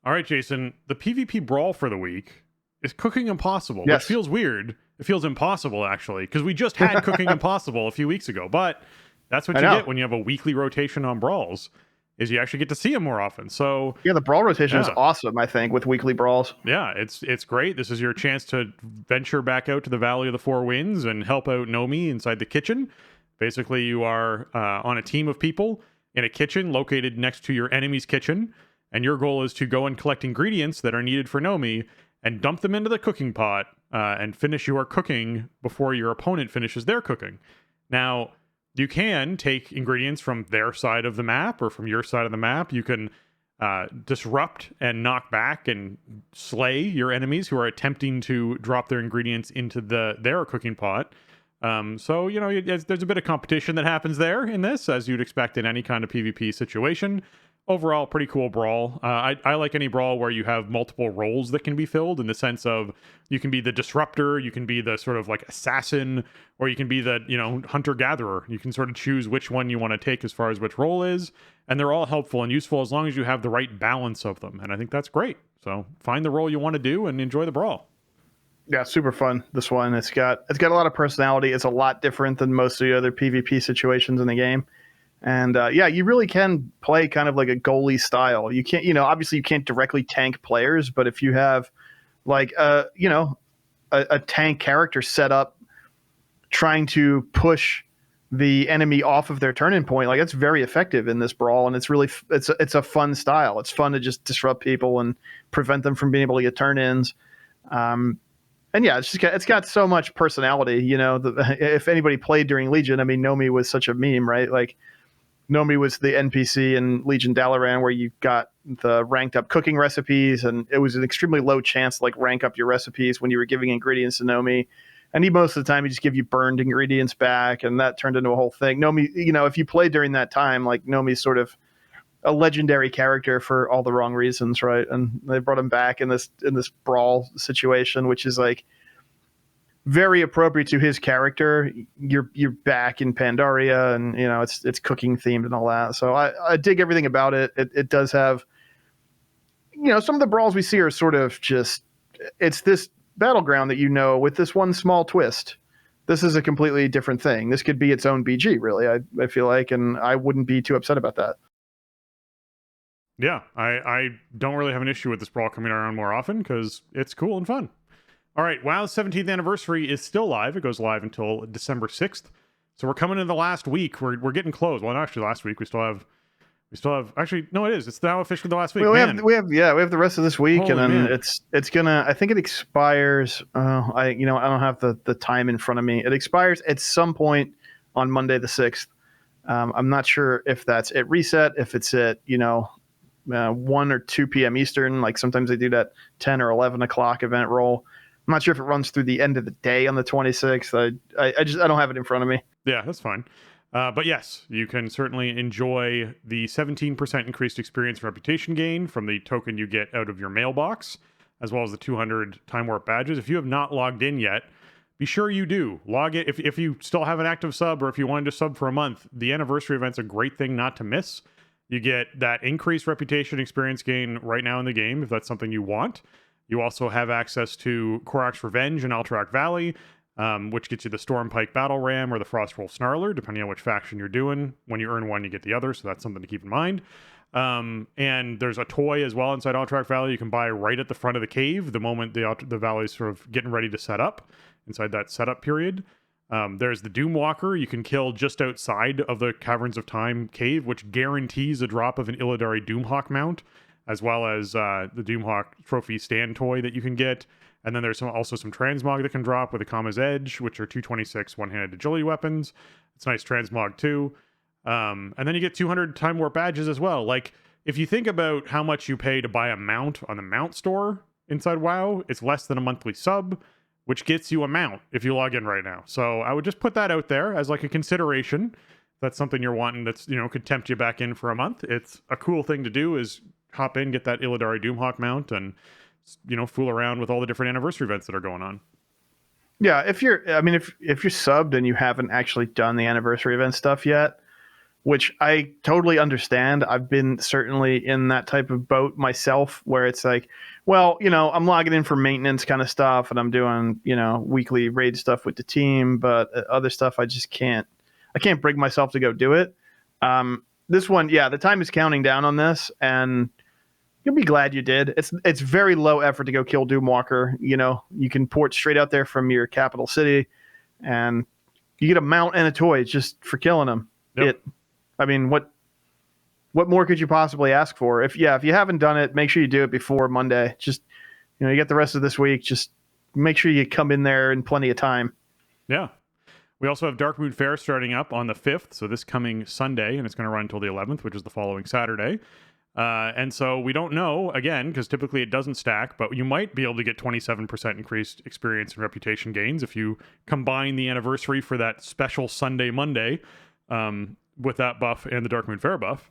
All right, Jason, the PvP brawl for the week is Cooking Impossible, Yes. which feels weird. It feels impossible, actually, because we just had Cooking Impossible a few weeks ago. But that's what you get when you have a weekly rotation on brawls, is you actually get to see them more often. So yeah, the brawl rotation is awesome, I think, with weekly brawls. Yeah, it's great. This is your chance to venture back out to the Valley of the Four Winds and help out Nomi inside the kitchen. Basically, you are on a team of people in a kitchen located next to your enemy's kitchen, and your goal is to go and collect ingredients that are needed for Nomi and dump them into the cooking pot and finish your cooking before your opponent finishes their cooking. Now, you can take ingredients from their side of the map or from your side of the map. You can disrupt and knock back and slay your enemies who are attempting to drop their ingredients into their cooking pot. So, there's a bit of competition that happens there in this, as you'd expect in any kind of PvP situation. Overall, pretty cool brawl. I like any brawl where you have multiple roles that can be filled, in the sense of you can be the disruptor, you can be the sort of like assassin, or you can be the, hunter-gatherer. You can sort of choose which one you want to take as far as which role is, and they're all helpful and useful as long as you have the right balance of them, and I think that's great. So find the role you want to do and enjoy the brawl. Yeah, super fun, this one. It's got a lot of personality. It's a lot different than most of the other PvP situations in the game. And you really can play kind of like a goalie style. You can't, obviously you can't directly tank players, but if you have like a tank character set up trying to push the enemy off of their turn-in point, like, it's very effective in this brawl, and it's really it's a fun style. It's fun to just disrupt people and prevent them from being able to get turn-ins. And yeah, it's got so much personality. If anybody played during Legion, I mean, Nomi was such a meme, right? Like, Nomi was the NPC in Legion Dalaran where you got the ranked up cooking recipes, and it was an extremely low chance to like rank up your recipes when you were giving ingredients to Nomi. And most of the time he just give you burned ingredients back, and that turned into a whole thing. Nomi, if you played during that time, like, Nomi's sort of a legendary character for all the wrong reasons, right? And they brought him back in this brawl situation, which is like very appropriate to his character. You're back in Pandaria, and it's cooking themed and all that. So I dig everything about it. It does have, some of the brawls we see are sort of just, it's this battleground that with this one small twist. This is a completely different thing. This could be its own BG, really. I feel like, and I wouldn't be too upset about that. Yeah, I don't really have an issue with this brawl coming around more often because it's cool and fun. All right, WoW's 17th anniversary is still live. It goes live until December 6th. So we're coming into the last week. We're getting close. Well, actually, last week we still have. Actually, no, it is. It's now officially the last week. Well, we have the rest of this week, Holy and then man. it's gonna. I think it expires. I don't have the time in front of me. It expires at some point on Monday the 6th. I'm not sure if that's at reset, if it's at 1 or 2 p.m. Eastern. Like, sometimes they do that 10 or 11 o'clock event roll. I'm not sure if it runs through the end of the day on the 26th. I don't have it in front of me. Yeah, that's fine. But yes, you can certainly enjoy the 17% increased experience and reputation gain from the token you get out of your mailbox, as well as the 200 Time Warp badges. If you have not logged in yet, be sure you do. Log it. If you still have an active sub, or if you wanted to sub for a month, the anniversary event's a great thing not to miss. You get that increased reputation experience gain right now in the game, if that's something you want. You also have access to Korak's Revenge in Alterac Valley, which gets you the Stormpike Battle Ram or the Frostwolf Snarler, depending on which faction you're doing. When you earn one, you get the other, so that's something to keep in mind. And there's a toy as well inside Alterac Valley you can buy right at the front of the cave the moment the valley's sort of getting ready to set up, inside that setup period. There's the Doomwalker you can kill just outside of the Caverns of Time cave, which guarantees a drop of an Illidari Doomhawk mount, as well as the Doomhawk trophy stand toy that you can get. And then there's also some transmog that can drop with a Kama's Edge, which are 226 one-handed agility weapons. It's nice transmog too. And then you get 200 Time Warp badges as well. Like, if you think about how much you pay to buy a mount on the mount store inside WoW, it's less than a monthly sub, which gets you a mount if you log in right now. So I would just put that out there as like a consideration. If that's something you're wanting that's, could tempt you back in for a month. It's a cool thing to do, is hop in, get that Illidari Doomhawk mount, and fool around with all the different anniversary events that are going on. Yeah, if you're subbed and you haven't actually done the anniversary event stuff yet, which I totally understand. I've been certainly in that type of boat myself, where it's like, well, I'm logging in for maintenance kind of stuff, and I'm doing, weekly raid stuff with the team, but other stuff I just can't bring myself to go do it. This one, yeah, the time is counting down on this, and you'll be glad you did. It's very low effort to go kill Doomwalker. You can port straight out there from your capital city, and you get a mount and a toy just for killing him. Yep. What more could you possibly ask for? If you haven't done it, make sure you do it before Monday. Just, you get the rest of this week. Just make sure you come in there in plenty of time. Yeah. We also have Darkmoon Fair starting up on the 5th, so this coming Sunday, and it's going to run until the 11th, which is the following Saturday. And so we don't know, again, because typically it doesn't stack, but you might be able to get 27% increased experience and reputation gains if you combine the anniversary for that special Sunday Monday with that buff and the Darkmoon Fair buff.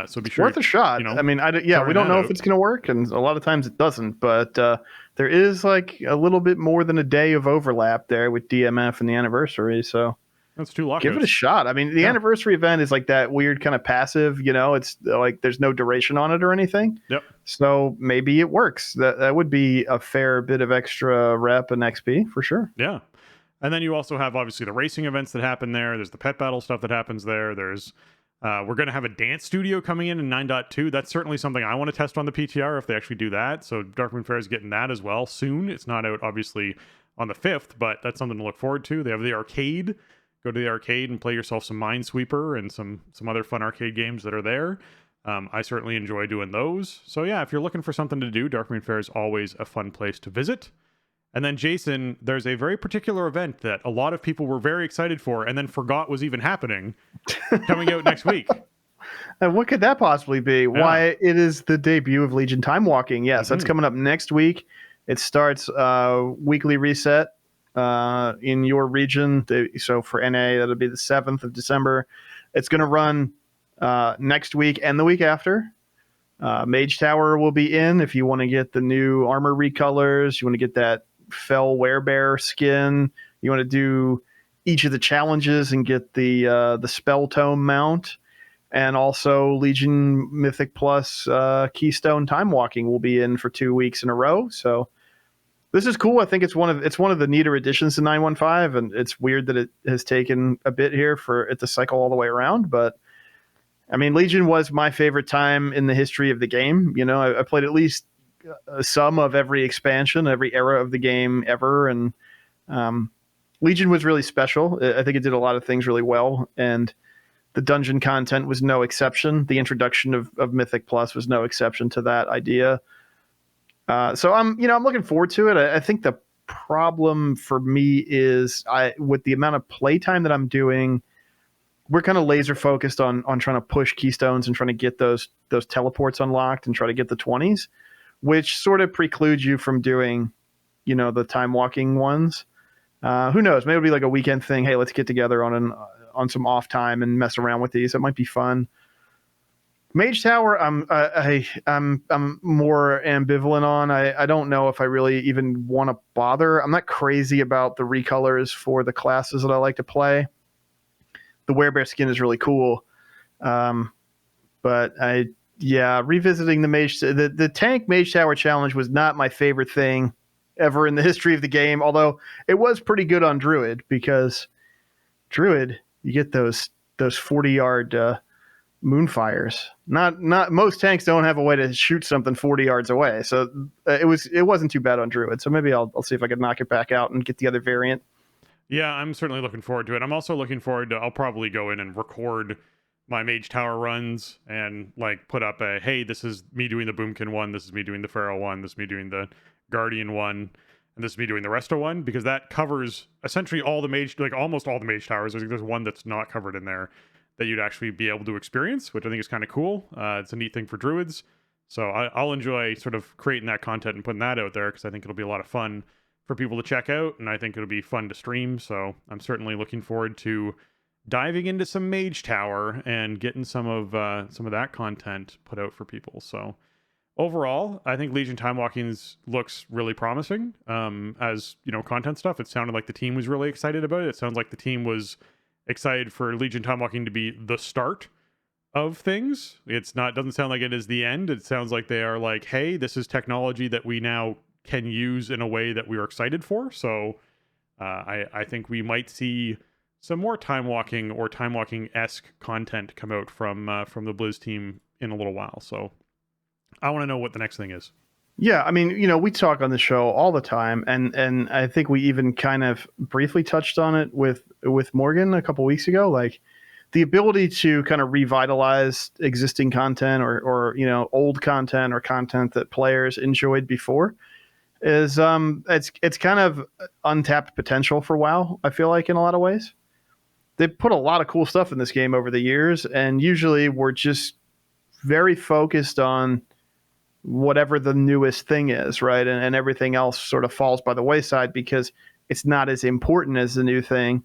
So be sure worth a shot. We don't know if it's going to work, and a lot of times it doesn't, but there is like a little bit more than a day of overlap there with DMF and the anniversary, so that's 2 lockouts. Give it a shot. The anniversary event is like that weird kind of passive, it's like there's no duration on it or anything. Yep. So maybe it works. That would be a fair bit of extra rep and XP for sure. Yeah. And then you also have obviously the racing events that happen there. There's the pet battle stuff that happens there. There's we're going to have a dance studio coming in 9.2. That's certainly something I want to test on the PTR if they actually do that. So Darkmoon Fair is getting that as well soon. It's not out obviously on the 5th, but that's something to look forward to. They have the arcade. Go to the arcade and play yourself some Minesweeper and some other fun arcade games that are there. I certainly enjoy doing those. So yeah, if you're looking for something to do, Darkmoon Fair is always a fun place to visit. And then Jason, there's a very particular event that a lot of people were very excited for and then forgot was even happening coming out next week. And what could that possibly be? Yeah. Why, it is the debut of Legion Time Walking. Yes, that's coming up next week. It starts weekly reset in your region. So for NA, that'll be the 7th of December. It's going to run next week and the week after. Mage Tower will be in if you want to get the new armor recolors. You want to get that Fell Werebear skin. You want to do each of the challenges and get the Spell Tome mount. And also Legion Mythic Plus Keystone Time Walking will be in for 2 weeks in a row. So this is cool. I think it's one of the neater additions to 915, and it's weird that it has taken a bit here for it to cycle all the way around. But Legion was my favorite time in the history of the game. I played at least some of every expansion, every era of the game ever, and Legion was really special. I think it did a lot of things really well, and the dungeon content was no exception. The introduction of Mythic Plus was no exception to that idea. So I'm looking forward to it. I think the problem for me is with the amount of playtime that I'm doing, we're kind of laser focused on trying to push keystones and trying to get those teleports unlocked and try to get the 20s, which sort of precludes you from doing, the time walking ones. Who knows? Maybe it'll be like a weekend thing. Hey, let's get together on some off time and mess around with these. It might be fun. Mage Tower, I'm more ambivalent on. I don't know if I really even want to bother. I'm not crazy about the recolors for the classes that I like to play. The Werebear skin is really cool, but revisiting the tank Mage Tower challenge was not my favorite thing ever in the history of the game. Although it was pretty good on Druid, because Druid, you get those 40-yard moonfires. Not most tanks don't have a way to shoot something 40 yards away. So it wasn't too bad on Druid. So maybe I'll see if I can knock it back out and get the other variant. Yeah, I'm certainly looking forward to it. I'm also looking forward to, I'll probably go in and record my Mage Tower runs and like put up a, hey, this is me doing the Boomkin one, this is me doing the Pharaoh one, this is me doing the Guardian one, and this is me doing the Resto one, because that covers essentially all the Mage, like almost all the Mage Towers. I think there's one that's not covered in there that you'd actually be able to experience, which I think is kind of cool. It's a neat thing for Druids. So I'll enjoy sort of creating that content and putting that out there, because I think it'll be a lot of fun for people to check out, and I think it'll be fun to stream. So I'm certainly looking forward to diving into some Mage Tower and getting some of that content put out for people. So overall, I think Legion Time Walkings looks really promising. As you know, content stuff, it sounded like the team was really excited about it. It sounds like the team was excited for Legion Time Walking to be the start of things. Doesn't sound like it is the end. It sounds like they are like, hey, this is technology that we now can use in a way that we are excited for. So I think we might see some more time walking or time walking-esque content come out from the Blizz team in a little while. So I want to know what the next thing is. Yeah, I mean, we talk on the show all the time, and I think we even kind of briefly touched on it with Morgan a couple weeks ago. Like the ability to kind of revitalize existing content or old content or content that players enjoyed before is it's kind of untapped potential for WoW. I feel like in a lot of ways. They put a lot of cool stuff in this game over the years, and usually we're just very focused on whatever the newest thing is, right? And everything else sort of falls by the wayside because it's not as important as the new thing.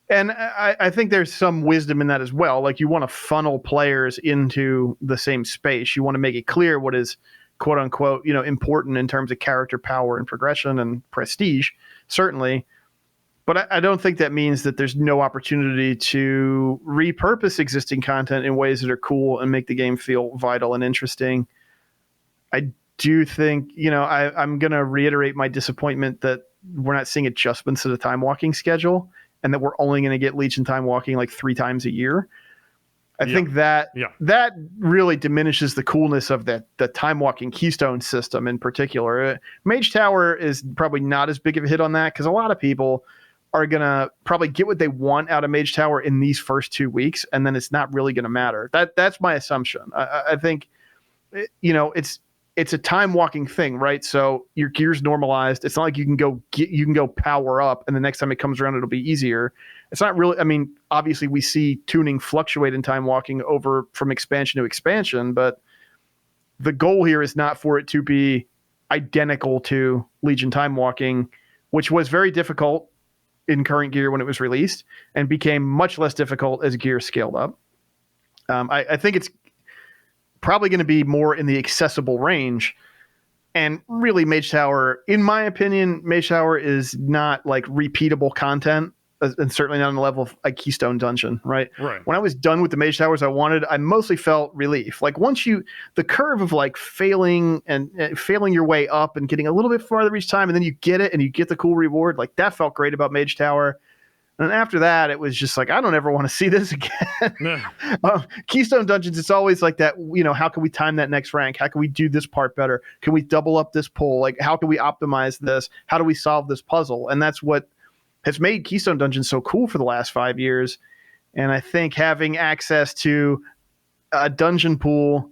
And I think there's some wisdom in that as well. Like you want to funnel players into the same space. You want to make it clear what is quote unquote, important in terms of character power and progression and prestige, certainly. But I don't think that means that there's no opportunity to repurpose existing content in ways that are cool and make the game feel vital and interesting. I do think, I'm going to reiterate my disappointment that we're not seeing adjustments to the time walking schedule and that we're only going to get Legion time walking like 3 times a year. I think that really diminishes the coolness of the time walking Keystone system in particular. Mage Tower is probably not as big of a hit on that because a lot of people are going to probably get what they want out of Mage Tower in these first 2 weeks, and then it's not really going to matter. That's my assumption. I think, it's a time walking thing, right? So your gear's normalized. It's not like you can go power up, and the next time it comes around, it'll be easier. It's not really. I mean, obviously, we see tuning fluctuate in time walking over from expansion to expansion, but the goal here is not for it to be identical to Legion time walking, which was very difficult in current gear when it was released and became much less difficult as gear scaled up. I think it's probably going to be more in the accessible range. And really, Mage Tower, in my opinion, Mage Tower is not like repeatable content, and certainly not on the level of a Keystone Dungeon, right? Right. When I was done with the Mage Towers I mostly felt relief. Like once the curve of like failing your way up and getting a little bit farther each time, and then you get it and you get the cool reward, like that felt great about Mage Tower. And after that, it was just like, I don't ever want to see this again. Keystone Dungeons, it's always like that, how can we time that next rank? How can we do this part better? Can we double up this pull? Like, how can we optimize this? How do we solve this puzzle? And that's what has made Keystone Dungeons so cool for the last 5 years. And I think having access to a dungeon pool,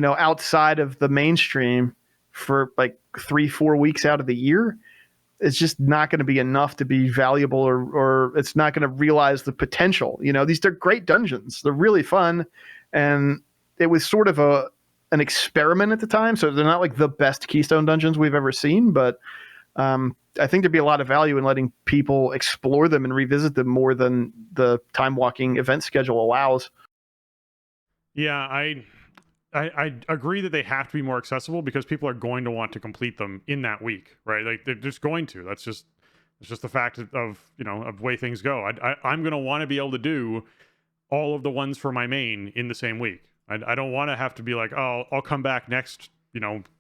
outside of the mainstream for like 3-4 weeks out of the year, it's just not going to be enough to be valuable or it's not going to realize the potential. They're great dungeons. They're really fun. And it was sort of an experiment at the time. So they're not like the best Keystone Dungeons we've ever seen, but I think there'd be a lot of value in letting people explore them and revisit them more than the time walking event schedule allows. Yeah, I agree that they have to be more accessible because people are going to want to complete them in that week, right? Like they're just going to. It's just the fact of of the way things go. I'm going to want to be able to do all of the ones for my main in the same week. I don't want to have to be like, oh, I'll come back next,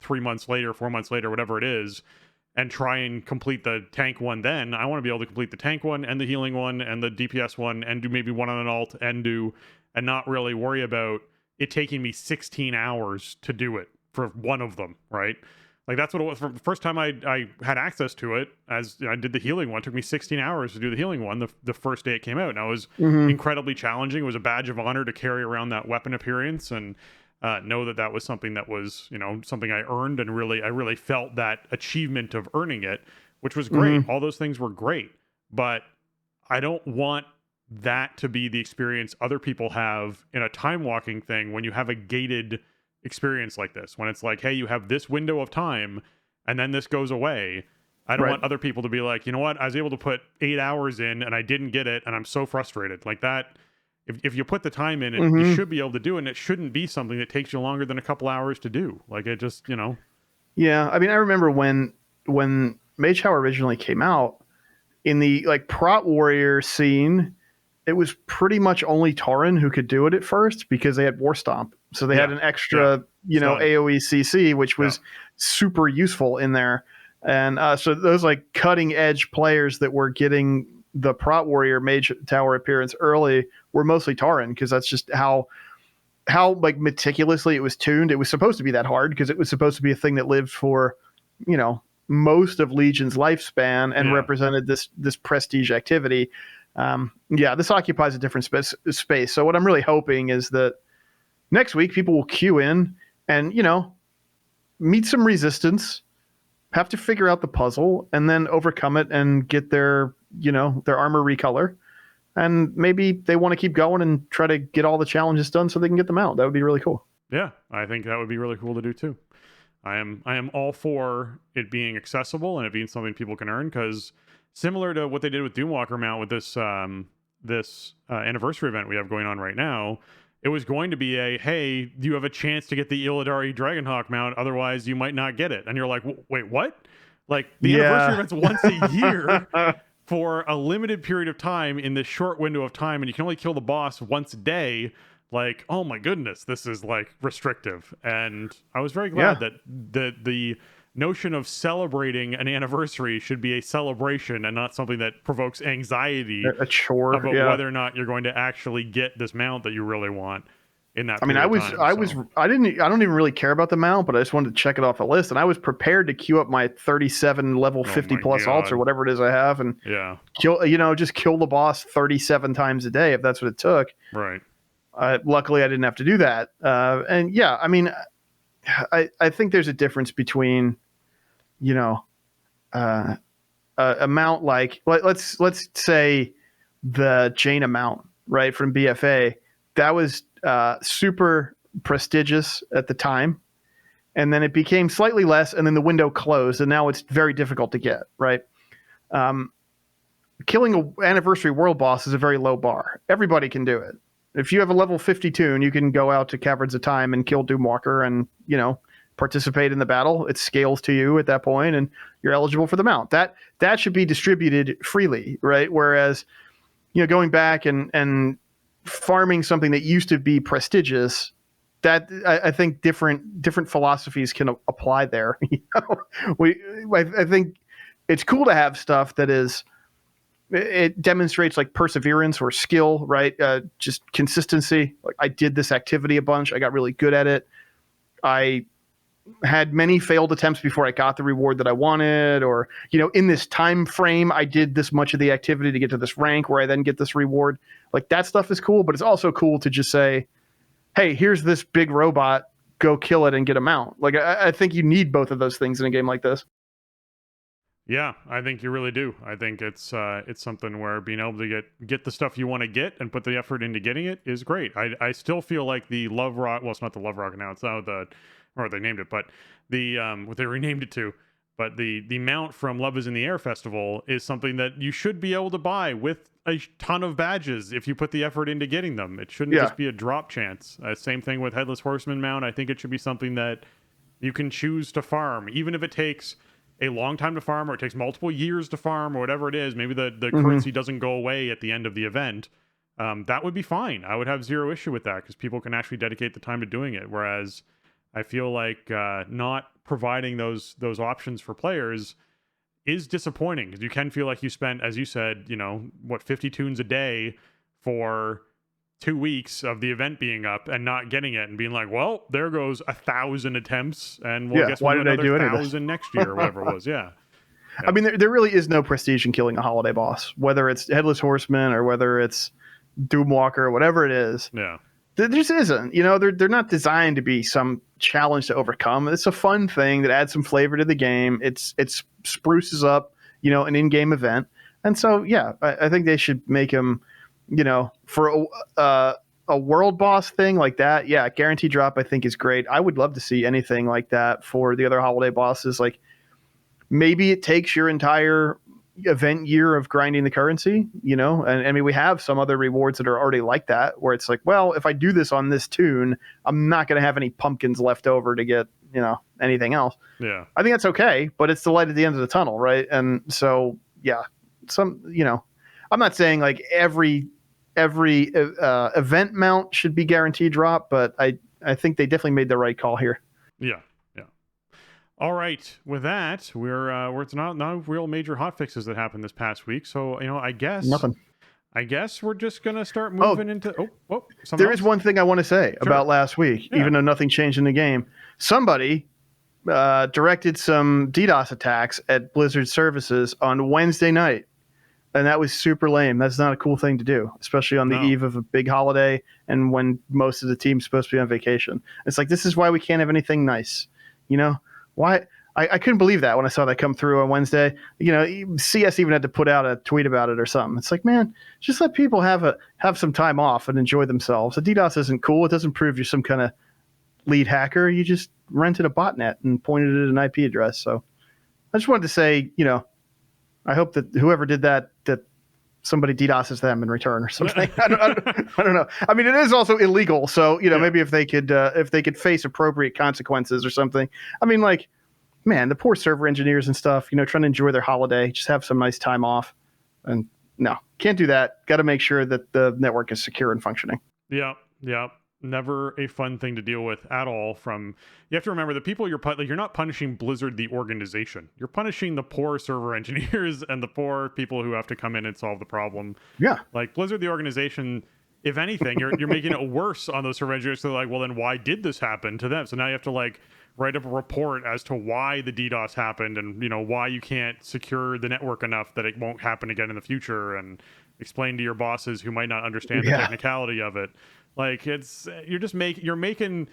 3 months later, 4 months later, whatever it is, and try and complete the tank one. Then I want to be able to complete the tank one and the healing one and the DPS one and do maybe one on an alt and not really worry about it taking me 16 hours to do it for one of them, right? Like that's what it was. For the first time I had access to it, as I did the healing one, it took me 16 hours to do the healing one the first day it came out. And it was incredibly challenging. It was a badge of honor to carry around that weapon appearance and know that was something that was, something I earned, and I really felt that achievement of earning it, which was great. All those things were great, but I don't want that to be the experience other people have in a time walking thing when you have a gated experience like this, when it's like, hey, you have this window of time and then this goes away. I don't want other people to be like, you know what, I was able to put 8 hours in and I didn't get it and I'm so frustrated. Like that, if you put the time in, you should be able to do it, and it shouldn't be something that takes you longer than a couple hours to do. Like it just, Yeah, I mean, I remember when Mage Tower originally came out, in the like Prot Warrior scene, it was pretty much only Tauren who could do it at first because they had War Stomp. So they had an extra, AoE CC, which was super useful in there. And so those like cutting edge players that were getting the Prot Warrior Mage Tower appearance early were mostly Tauren, because that's just how like meticulously it was tuned. It was supposed to be that hard because it was supposed to be a thing that lived for, most of Legion's lifespan and represented this prestige activity. This occupies a different space. So what I'm really hoping is that next week people will queue in and, meet some resistance, have to figure out the puzzle, and then overcome it and get their armor recolor. And maybe they want to keep going and try to get all the challenges done so they can get them out. That would be really cool. Yeah, I think that would be really cool to do too. I am all for it being accessible and it being something people can earn, because similar to what they did with Doomwalker mount with this anniversary event we have going on right now, it was going to be hey, you have a chance to get the Illidari Dragonhawk mount, otherwise you might not get it. And you're like, wait, what? Like the anniversary event's once a year for a limited period of time in this short window of time, and you can only kill the boss once a day. Like, oh my goodness, this is like restrictive. And I was very glad that the notion of celebrating an anniversary should be a celebration and not something that provokes anxiety, a chore about whether or not you're going to actually get this mount that you really want in that. I don't even really care about the mount, but I just wanted to check it off the list, and I was prepared to queue up my 37 level 50 plus alts or whatever it is I have, and just kill the boss 37 times a day if that's what it took. Right. Luckily I didn't have to do that. I mean, I think there's a difference between, a mount like let's say the Jaina mount, right, from BFA. That was super prestigious at the time, and then it became slightly less, and then the window closed, and now it's very difficult to get, right? Killing an anniversary world boss is a very low bar. Everybody can do it. If you have a level 52 and you can go out to Caverns of Time and kill Doomwalker and, participate in the battle, it scales to you at that point and you're eligible for the mount. That should be distributed freely, right? Whereas, going back and farming something that used to be prestigious, that I think different philosophies can apply there. I think it's cool to have stuff that it demonstrates like perseverance or skill, right? Just consistency. Like I did this activity a bunch. I got really good at it. I had many failed attempts before I got the reward that I wanted, or, in this time frame, I did this much of the activity to get to this rank where I then get this reward. Like that stuff is cool, but it's also cool to just say, hey, here's this big robot, go kill it and get a mount. Like I think you need both of those things in a game like this. Yeah, I think you really do. I think it's something where being able to get the stuff you want to get and put the effort into getting it is great. I still feel like the Love Rock, well, it's not the Love Rock now, it's now or they named it, but the what they renamed it to. But the mount from Love is in the Air Festival is something that you should be able to buy with a ton of badges if you put the effort into getting them. It shouldn't just be a drop chance. Same thing with Headless Horseman mount. I think it should be something that you can choose to farm, even if it takes a long time to farm, or it takes multiple years to farm, or whatever it is. Maybe the currency doesn't go away at the end of the event. That would be fine. I would have zero issue with that because people can actually dedicate the time to doing it. Whereas I feel like not providing those options for players is disappointing because you can feel like you spent, as you said, 50 tunes a day for 2 weeks of the event being up and not getting it and being like, well, there goes 1,000 attempts, and we'll guess we'll do another 1,000 next year or whatever it was. Yeah. I mean, there really is no prestige in killing a holiday boss, whether it's Headless Horseman or whether it's Doomhawk or whatever it is. Yeah. There just isn't. They're not designed to be some challenge to overcome. It's a fun thing that adds some flavor to the game. It spruces up, an in-game event. And so, yeah, I think they should make them, for a world boss thing like that. Yeah, guarantee drop I think is great. I would love to see anything like that for the other holiday bosses. Like, maybe it takes your entire event year of grinding the currency, and I mean, we have some other rewards that are already like that, where it's like, well, if I do this on this tune, I'm not going to have any pumpkins left over to get, anything else. Yeah. I think that's okay, but it's the light at the end of the tunnel, right? And so, yeah, I'm not saying like every event mount should be guaranteed drop, but I think they definitely made the right call here. Yeah. All right. With that, it's not real major hotfixes that happened this past week. So, I guess nothing. I guess we're just going to start moving into... There is one thing I want to say about last week, even though nothing changed in the game. Somebody directed some DDoS attacks at Blizzard services on Wednesday night, and that was super lame. That's not a cool thing to do, especially on the eve of a big holiday and when most of the team's supposed to be on vacation. It's like, this is why we can't have anything nice, Why? I couldn't believe that when I saw that come through on Wednesday. CS even had to put out a tweet about it or something. It's like, man, just let people have some time off and enjoy themselves. The DDoS isn't cool. It doesn't prove you're some kind of lead hacker. You just rented a botnet and pointed it at an IP address. So I just wanted to say, I hope that whoever did that somebody DDoSes them in return or something. I don't know. I mean, it is also illegal. So, maybe if they could face appropriate consequences or something. I mean, like, man, the poor server engineers and stuff, trying to enjoy their holiday, just have some nice time off. And no, can't do that. Got to make sure that the network is secure and functioning. Yeah. Never a fun thing to deal with at all. You have to remember the people you're not punishing Blizzard the organization. You're punishing the poor server engineers and the poor people who have to come in and solve the problem. Yeah. Like Blizzard the organization, if anything, you're making it worse on those server engineers. So they're like, well, then why did this happen to them? So now you have to write up a report as to why the DDoS happened and why you can't secure the network enough that it won't happen again in the future, and explain to your bosses who might not understand the technicality of it. Like, you're making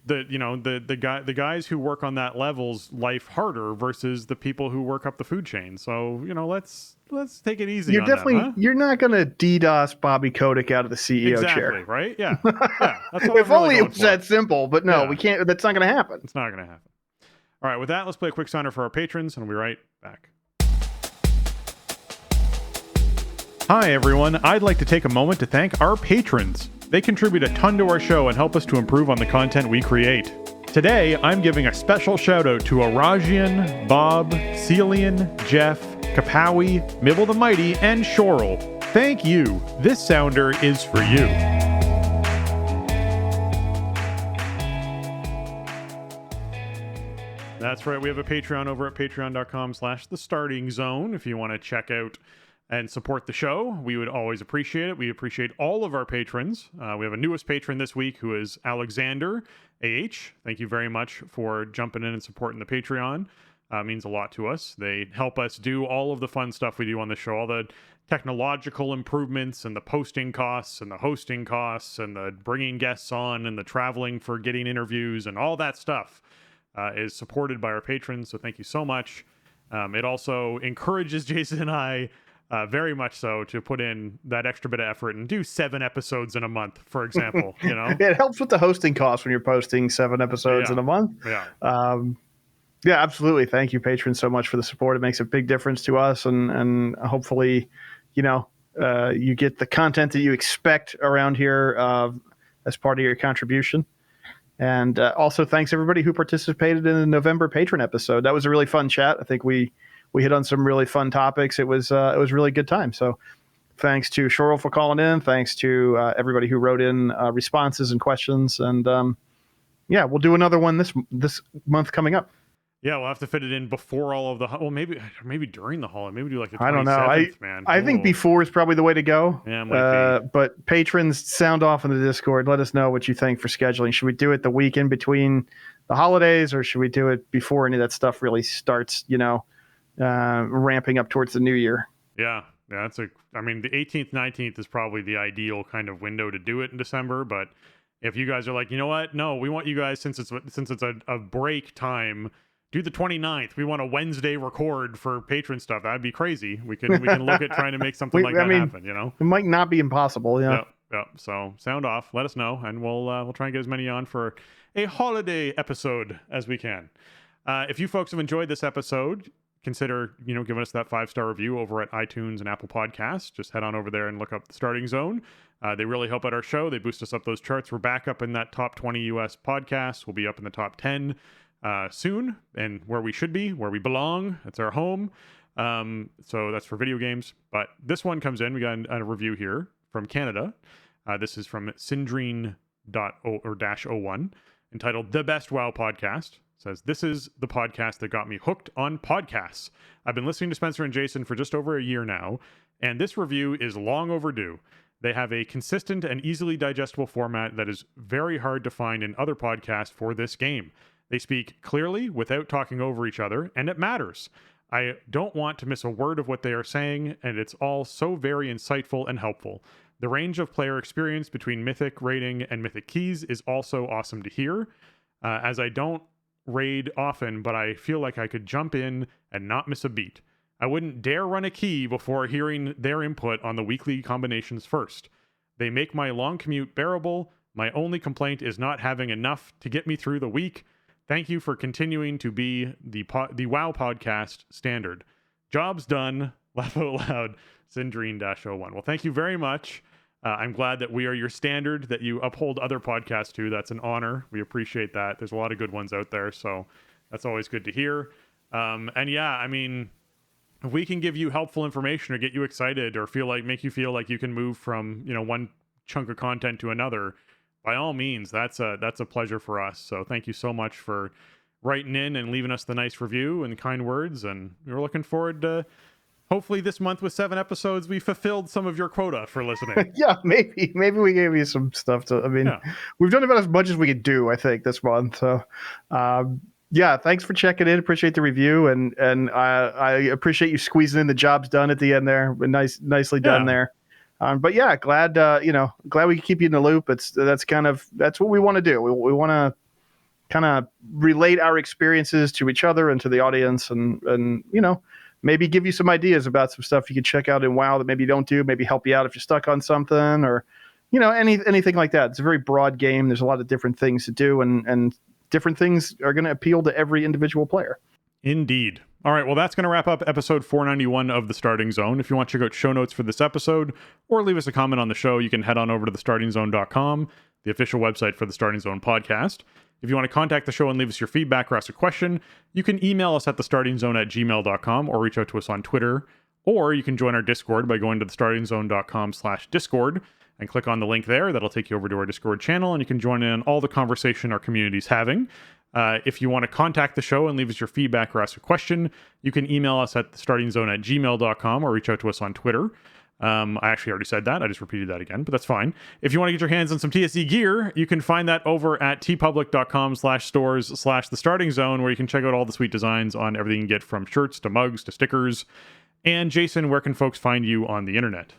the guys who work on that level's life harder versus the people who work up the food chain. So, let's take it easy. You're not going to DDoS Bobby Kotick out of the CEO chair. Exactly, right? Yeah. That's what if only it was that simple, but no, we can't. That's not going to happen. It's not going to happen. All right, with that, let's play a quick signer for our patrons, and we'll be right back. Hi, everyone. I'd like to take a moment to thank our patrons. They contribute a ton to our show and help us to improve on the content we create. Today, I'm giving a special shout out to Arajian, Bob, Celian, Jeff, Kapawi, Mibble the Mighty, and Shorel. Thank you. This sounder is for you. That's right. We have a Patreon over at patreon.com/thestartingzone. If you want to check out and support the show, we would always appreciate it. We appreciate all of our patrons. We have a newest patron this week who is Alexander AH. Thank you very much for jumping in and supporting the Patreon. It means a lot to us. They help us do all of the fun stuff we do on the show, all the technological improvements and the posting costs and the hosting costs and the bringing guests on and the traveling for getting interviews and all that stuff is supported by our patrons. So thank you so much. It also encourages Jason and I very much so to put in that extra bit of effort and do 7 episodes in a month, for example. It helps with the hosting costs when you're posting 7 episodes in a month. Yeah, absolutely. Thank you, patrons, so much for the support. It makes a big difference to us, and hopefully, you get the content that you expect around here as part of your contribution. And also, thanks everybody who participated in the November patron episode. That was a really fun chat. I think we hit on some really fun topics. It was a really good time. So thanks to Shorel for calling in. Thanks to everybody who wrote in responses and questions. And we'll do another one this month coming up. Yeah, we'll have to fit it in before all of the... Well, maybe during the holiday. Maybe do like the 27th, I don't know. man. I think before is probably the way to go. Yeah, might be. But patrons, sound off in the Discord. Let us know what you think for scheduling. Should we do it the weekend between the holidays, or should we do it before any of that stuff really starts, ramping up towards the new year? Yeah, the 18th, 19th is probably the ideal kind of window to do it in December, but if you guys are like, you know what? No, we want you guys, since it's a break time, do the 29th. We want a Wednesday record for patron stuff. That'd be crazy. We can look at trying to make something happen, It might not be impossible, yeah. Yep. So sound off, let us know, and we'll try and get as many on for a holiday episode as we can. If you folks have enjoyed this episode, consider, giving us that 5-star review over at iTunes and Apple Podcasts. Just head on over there and look up The Starting Zone. They really help out our show. They boost us up those charts. We're back up in that top 20 US podcasts. We'll be up in the top 10 soon, and where we should be, where we belong. It's our home. So that's for video games. But this one comes in. We got a review here from Canada. This is from Sindrine.01, entitled The Best WoW Podcast. Says, this is the podcast that got me hooked on podcasts. I've been listening to Spencer and Jason for just over a year now, and this review is long overdue. They have a consistent and easily digestible format that is very hard to find in other podcasts for this game. They speak clearly without talking over each other, and it matters. I don't want to miss a word of what they are saying, and it's all so very insightful and helpful. The range of player experience between Mythic raiding and Mythic keys is also awesome to hear, as I don't raid often, but I feel like I could jump in and not miss a beat. I wouldn't dare run a key before hearing their input on the weekly combinations first. They make my long commute bearable. My only complaint is not having enough to get me through the week. Thank you for continuing to be the WoW podcast standard. Job's done. Laugh out loud. Sindrine-01. Well, thank you very much. I'm glad that we are your standard, that you uphold other podcasts too. That's an honor. We appreciate that. There's a lot of good ones out there, so that's always good to hear. And yeah, if we can give you helpful information or get you excited or make you feel like you can move from, one chunk of content to another, by all means, that's a pleasure for us. So thank you so much for writing in and leaving us the nice review and kind words. And we're looking forward to, hopefully this month with 7 episodes, we fulfilled some of your quota for listening. Yeah, maybe we gave you some stuff to, We've done about as much as we could do, I think, this month. So, yeah, thanks for checking in. Appreciate the review, and I appreciate you squeezing in the jobs done at the end there. Nicely done there. But yeah, glad we can keep you in the loop. That's what we want to do. We want to kind of relate our experiences to each other and to the audience, and maybe give you some ideas about some stuff you can check out in WoW that maybe you don't do. Maybe help you out if you're stuck on something, or anything like that. It's a very broad game. There's a lot of different things to do, and different things are going to appeal to every individual player. Indeed. All right, well, that's going to wrap up episode 491 of The Starting Zone. If you want to check out show notes for this episode or leave us a comment on the show, you can head on over to thestartingzone.com, the official website for The Starting Zone podcast. If you want to contact the show and leave us your feedback or ask a question, you can email us at thestartingzone@gmail.com or reach out to us on Twitter, or you can join our Discord by going to thestartingzone.com/discord and click on the link there. That'll take you over to our Discord channel, and you can join in on all the conversation our community's having. If you want to contact the show and leave us your feedback or ask a question, you can email us at thestartingzone@gmail.com or reach out to us on Twitter. I actually already said that. I just repeated that again, but that's fine. If you want to get your hands on some TSE gear, you can find that over at tpublic.com/stores/thestartingzone, where you can check out all the sweet designs on everything you can get, from shirts to mugs to stickers. And Jason, where can folks find you on the internet?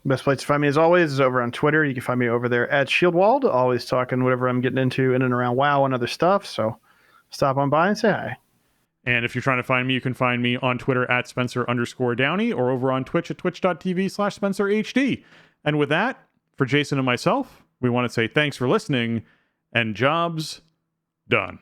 Best place to find me, as always, is over on Twitter. You can find me over there at Shieldwald, always talking whatever I'm getting into in and around WoW and other stuff. So stop on by and say hi. And if you're trying to find me, you can find me on Twitter at Spencer_Downey, or over on Twitch at twitch.tv/SpencerHD. And with that, for Jason and myself, we want to say thanks for listening, and job's done.